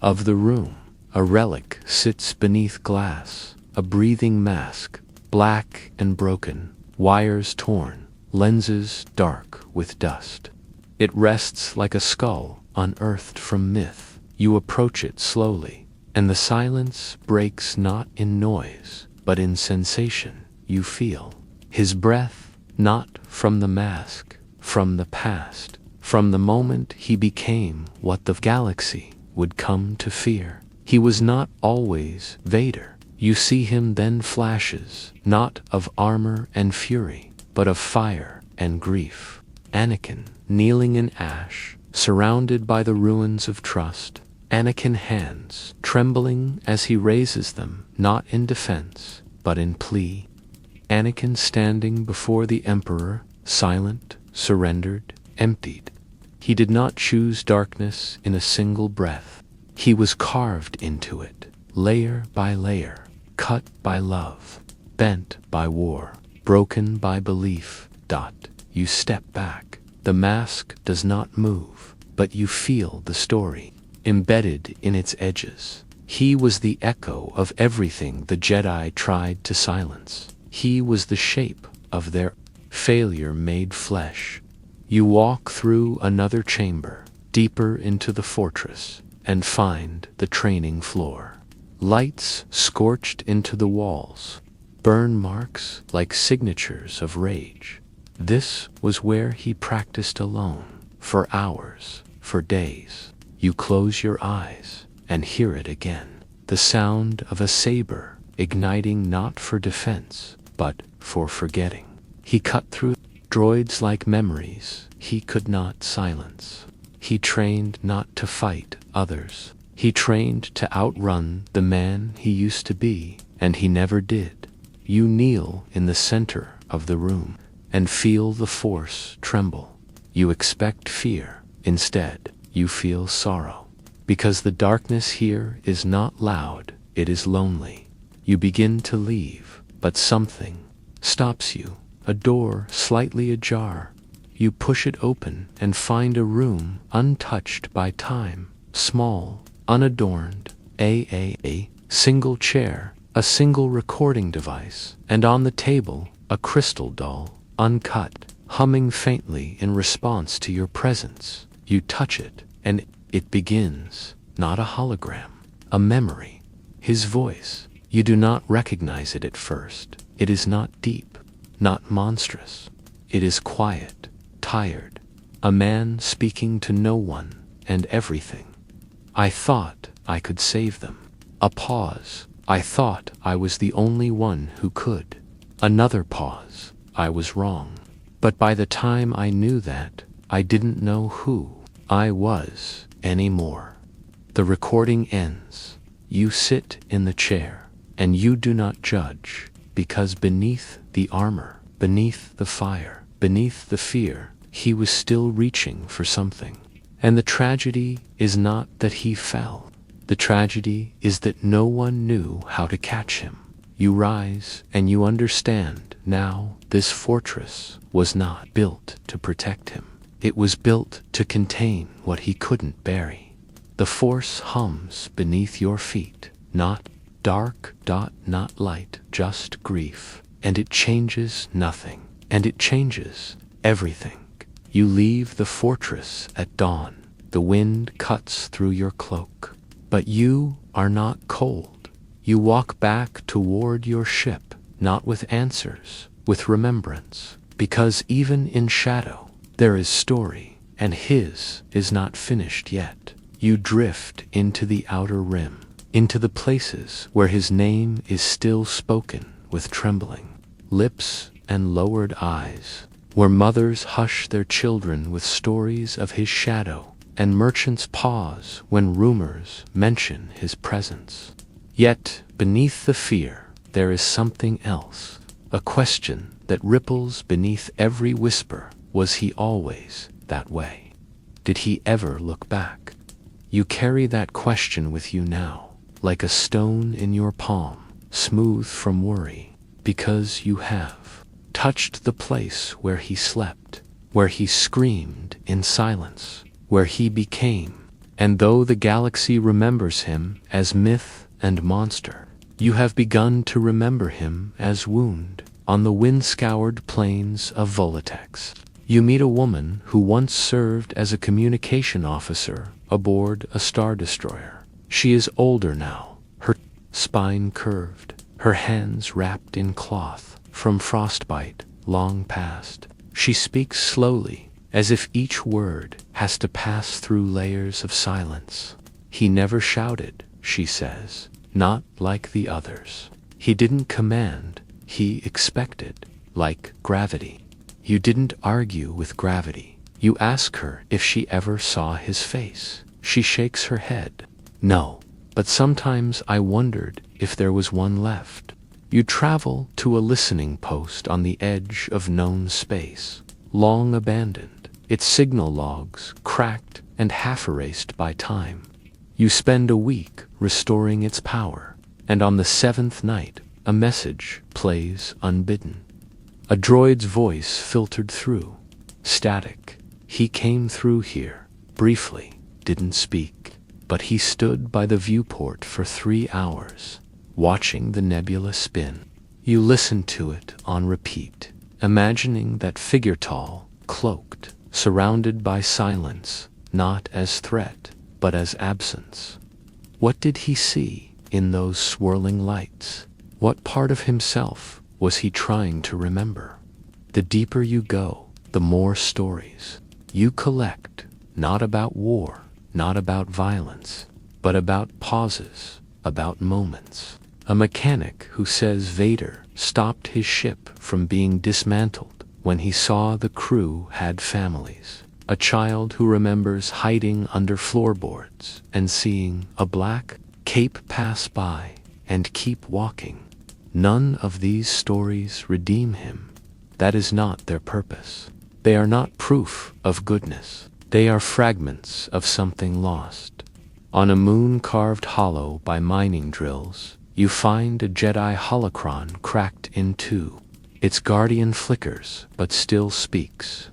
of the room. A relic sits beneath glass, a breathing mask, black and broken, wires torn, lenses dark with dust. It rests like a skull unearthed from myth. You approach it slowly, and the silence breaks not in noise, but in sensation. You feel his breath, not from the mask, from the past, from the moment he became what the galaxy would come to fear. He was not always Vader. You see him then flashes, not of armor and fury, but of fire and grief. Anakin, kneeling in ash, surrounded by the ruins of trust. Anakin, hands trembling as he raises them, not in defense, but in plea. Anakin standing before the Emperor, silent, surrendered, emptied. He did not choose darkness in a single breath. He was carved into it, layer by layer, cut by love, bent by war, broken by belief. You step back. The mask does not move, but you feel the story, embedded in its edges. He was the echo of everything the Jedi tried to silence. He was the shape of their failure made flesh. You walk through another chamber, deeper into the fortress, and find the training floor. Lights scorched into the walls, burn marks like signatures of rage. This was where he practiced alone, for hours, for days. You close your eyes and hear it again. The sound of a saber igniting not for defense, but for forgetting. He cut through droids like memories he could not silence. He trained not to fight others. He trained to outrun the man he used to be, and he never did. You kneel in the center of the room and feel the force tremble. You expect fear. Instead, you feel sorrow. Because the darkness here is not loud, it is lonely. You begin to leave, but something stops you. A door slightly ajar. You push it open and find a room untouched by time, small, unadorned, a single chair, a single recording device, and on the table, a crystal doll, uncut, humming faintly in response to your presence. You touch it, and it begins, not a hologram, a memory. His voice. You do not recognize it at first. It is not deep, not monstrous. It is quiet, tired, a man speaking to no one and everything. I thought I could save them. A pause. I thought I was the only one who could. Another pause. I was wrong. But by the time I knew that, I didn't know who I was anymore. The recording ends. You sit in the chair, and you do not judge, because beneath the armor, beneath the fire, beneath the fear, he was still reaching for something. And the tragedy is not that he fell. The tragedy is that no one knew how to catch him. You rise and you understand now this fortress was not built to protect him. It was built to contain what he couldn't bury. The force hums beneath your feet, not dark, not light, just grief. And it changes nothing. And it changes everything. You leave the fortress at dawn. The wind cuts through your cloak. But you are not cold. You walk back toward your ship, not with answers, with remembrance. Because even in shadow, there is story, and his is not finished yet. You drift into the outer rim, into the places where his name is still spoken with trembling lips and lowered eyes, where mothers hush their children with stories of his shadow, and merchants pause when rumors mention his presence. Yet, beneath the fear, there is something else, a question that ripples beneath every whisper. Was he always that way? Did he ever look back? You carry that question with you now, like a stone in your palm, smooth from worry, because you have touched the place where he slept, where he screamed in silence, where he became. And though the galaxy remembers him as myth and monster, you have begun to remember him as wound on the wind-scoured plains of Volatex. You meet a woman who once served as a communication officer aboard a star destroyer. She is older now, her spine curved, her hands wrapped in cloth from frostbite long past. She speaks slowly, as if each word has to pass through layers of silence. He never shouted, she says, not like the others. He didn't command, he expected, like gravity. You didn't argue with gravity. You ask her if she ever saw his face. She shakes her head. No, but sometimes I wondered if there was one left. You travel to a listening post on the edge of known space, long abandoned, its signal logs cracked and half-erased by time. You spend a week restoring its power, and on the 7th night, a message plays unbidden. A droid's voice filtered through. Static. He came through here, briefly, didn't speak, but he stood by the viewport for 3 hours, watching the nebula spin. You listened to it on repeat, imagining that figure tall, cloaked, surrounded by silence, not as threat, but as absence. What did he see in those swirling lights? What part of himself was he trying to remember? The deeper you go, the more stories you collect, not about war, not about violence, but about pauses, about moments. A mechanic who says Vader stopped his ship from being dismantled when he saw the crew had families. A child who remembers hiding under floorboards and seeing a black cape pass by and keep walking. None of these stories redeem him. That is not their purpose. They are not proof of goodness. They are fragments of something lost. On a moon carved hollow by mining drills, you find a Jedi holocron cracked in two. Its guardian flickers, but still speaks.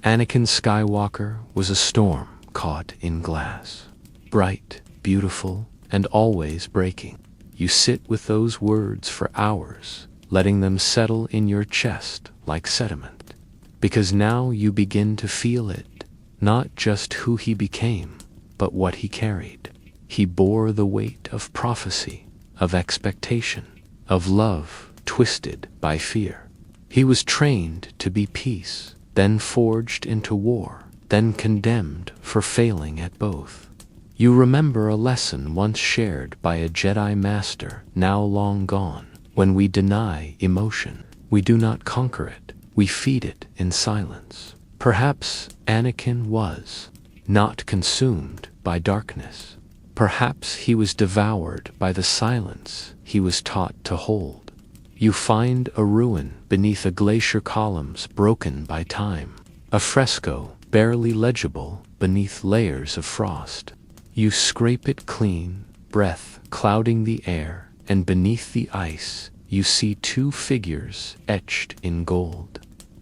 Anakin Skywalker was a storm caught in glass. Bright, beautiful, and always breaking. You sit with those words for hours, letting them settle in your chest like sediment. Because now you begin to feel it, not just who he became, but what he carried. He bore the weight of prophecy, of expectation, of love twisted by fear. He was trained to be peace, then forged into war, then condemned for failing at both. You remember a lesson once shared by a Jedi master now long gone. When we deny emotion, we do not conquer it, we feed it in silence. Perhaps Anakin was not consumed by darkness. Perhaps he was devoured by the silence he was taught to hold. You find a ruin beneath a glacier columns broken by time, a fresco barely legible beneath layers of frost. You scrape it clean, breath clouding the air, and beneath the ice you see two figures etched in gold.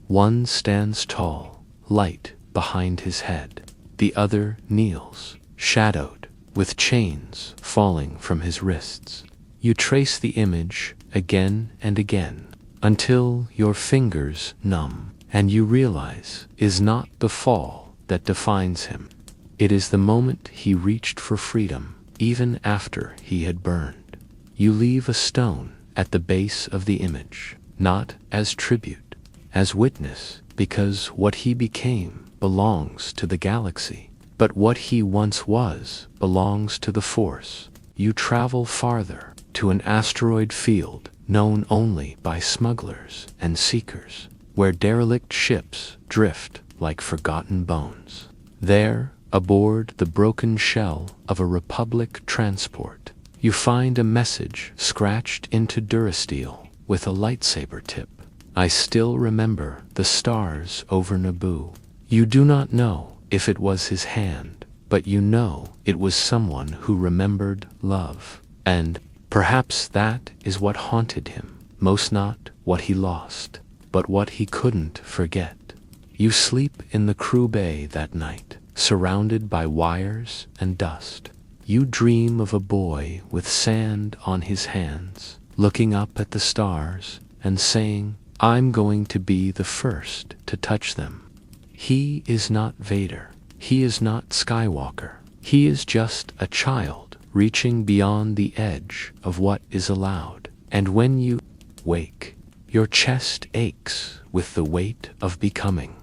One stands tall, light behind his head. The other kneels, shadowed, with chains falling from his wrists. You trace the image again and again, until your fingers numb, and you realize is not the fall that defines him. It is the moment he reached for freedom, even after he had burned. You leave a stone at the base of the image, not as tribute, as witness, because what he became belongs to the galaxy, but what he once was belongs to the Force. You travel farther, to an asteroid field known only by smugglers and seekers, where derelict ships drift like forgotten bones. There, aboard the broken shell of a Republic transport, you find a message scratched into durasteel with a lightsaber tip. I still remember the stars over Naboo. You do not know if it was his hand, but you know it was someone who remembered love. And perhaps that is what haunted him, most not what he lost, but what he couldn't forget. You sleep in the crew bay that night, surrounded by wires and dust. You dream of a boy with sand on his hands, looking up at the stars and saying, "I'm going to be the first to touch them." He is not Vader. He is not Skywalker. He is just a child reaching beyond the edge of what is allowed. And when you wake, your chest aches with the weight of becoming.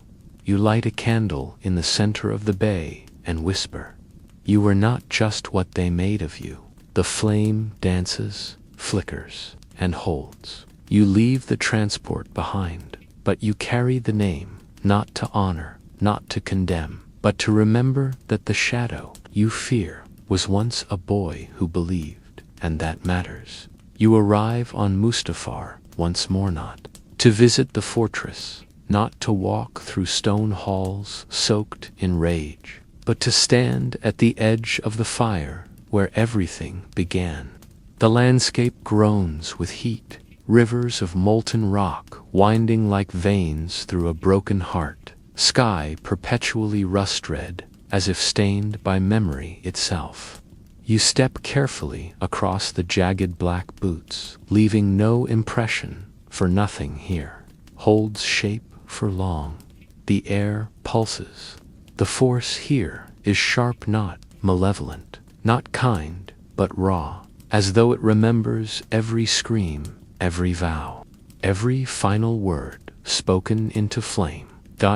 You light a candle in the center of the bay and whisper, "You were not just what they made of you." The flame dances, flickers, and holds. You leave the transport behind, but you carry the name, not to honor, not to condemn, but to remember that the shadow you fear was once a boy who believed, and that matters. You arrive on Mustafar once more, not to visit the fortress, not to walk through stone halls soaked in rage, but to stand at the edge of the fire where everything began. The landscape groans with heat, rivers of molten rock winding like veins through a broken heart, sky perpetually rust-red, as if stained by memory itself. You step carefully across the jagged black boots, leaving no impression, for nothing here holds shape for long. The air pulses. The Force here is sharp, not malevolent, not kind, but raw, as though it remembers every scream, every vow, every final word spoken into flame.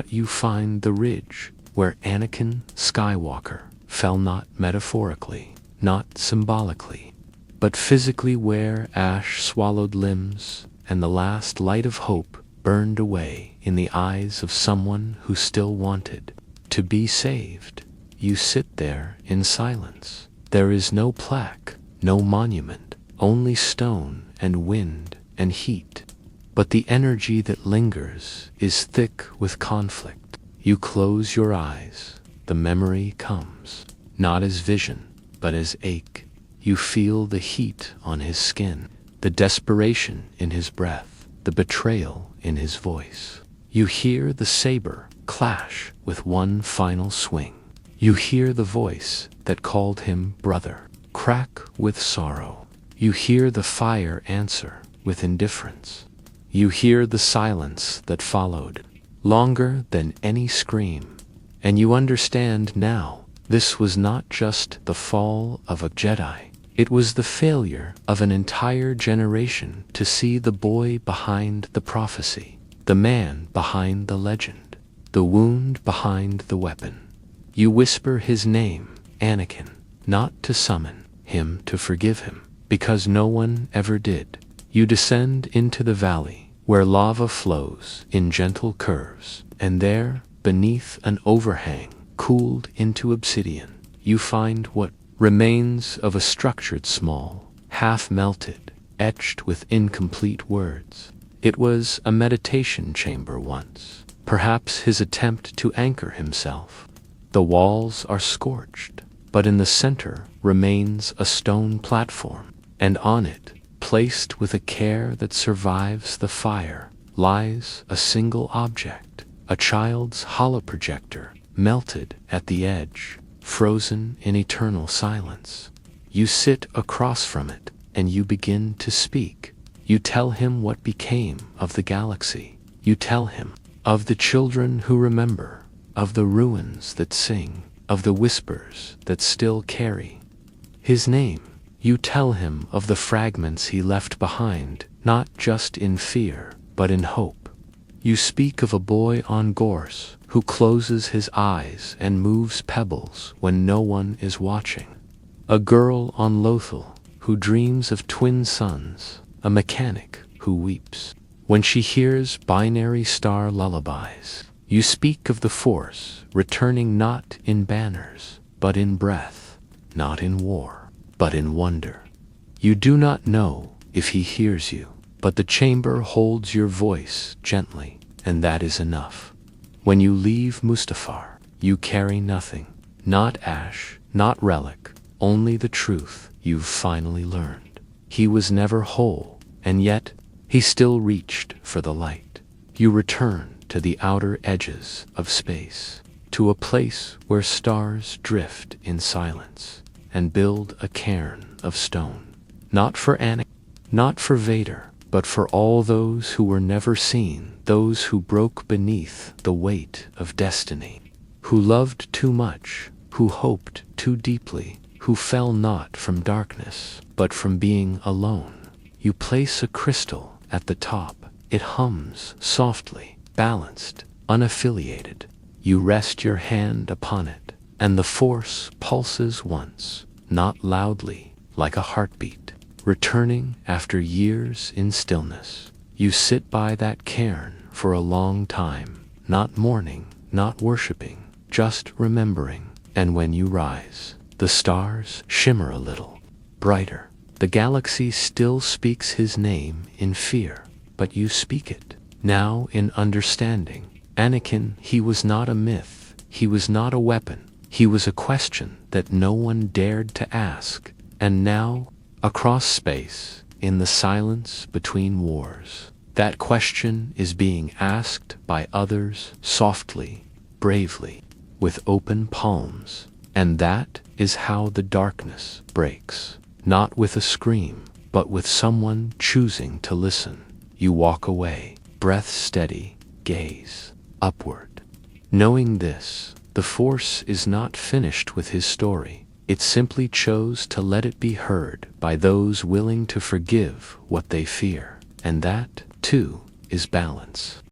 You find the ridge where Anakin Skywalker fell, not metaphorically, not symbolically, but physically, where ash swallowed limbs and the last light of hope burned away in the eyes of someone who still wanted to be saved. You sit there in silence. There is no plaque, no monument, only stone and wind and heat. But the energy that lingers is thick with conflict. You close your eyes. The memory comes, not as vision, but as ache. You feel the heat on his skin, the desperation in his breath, the betrayal in his voice. You hear the saber clash with one final swing. You hear the voice that called him brother crack with sorrow. You hear the fire answer with indifference. You hear the silence that followed, longer than any scream. And you understand now, this was not just the fall of a Jedi. It was the failure of an entire generation to see the boy behind the prophecy, the man behind the legend, the wound behind the weapon. You whisper his name, Anakin, not to summon him to forgive him, because no one ever did. You descend into the valley, where lava flows in gentle curves, and there, beneath an overhang cooled into obsidian, you find what remains of a structured small, half-melted, etched with incomplete words. It was a meditation chamber once, perhaps his attempt to anchor himself. The walls are scorched, but in the center remains a stone platform, and on it, placed with a care that survives the fire, lies a single object, a child's holoprojector, melted at the edge, frozen in eternal silence. You sit across from it, and you begin to speak. You tell him what became of the galaxy. You tell him of the children who remember, of the ruins that sing, of the whispers that still carry his name. You tell him of the fragments he left behind, not just in fear, but in hope. You speak of a boy on Gorse who closes his eyes and moves pebbles when no one is watching. A girl on Lothal who dreams of twin sons, a mechanic who weeps when she hears binary star lullabies. You speak of the Force returning not in banners, but in breath, not in war, but in wonder. You do not know if he hears you, but the chamber holds your voice gently, and that is enough. When you leave Mustafar, you carry nothing, not ash, not relic, only the truth you've finally learned. He was never whole, and yet he still reached for the light. You return to the outer edges of space, to a place where stars drift in silence, and build a cairn of stone. Not for Anakin, not for Vader, but for all those who were never seen, those who broke beneath the weight of destiny, who loved too much, who hoped too deeply, who fell not from darkness, but from being alone. You place a crystal at the top. It hums softly, balanced, unaffiliated. You rest your hand upon it, and the Force pulses once, not loudly, like a heartbeat. Returning after years in stillness, you sit by that cairn for a long time, not mourning, not worshipping, just remembering. And when you rise, the stars shimmer a little brighter. The galaxy still speaks his name in fear, but you speak it now in understanding. Anakin, he was not a myth, he was not a weapon, he was a question that no one dared to ask. And now, across space, in the silence between wars, that question is being asked by others softly, bravely, with open palms. And that is how the darkness breaks, not with a scream, but with someone choosing to listen. You walk away, breath steady, gaze upward. Knowing this, the Force is not finished with his story. It simply chose to let it be heard by those willing to forgive what they fear. And that, too, is balance.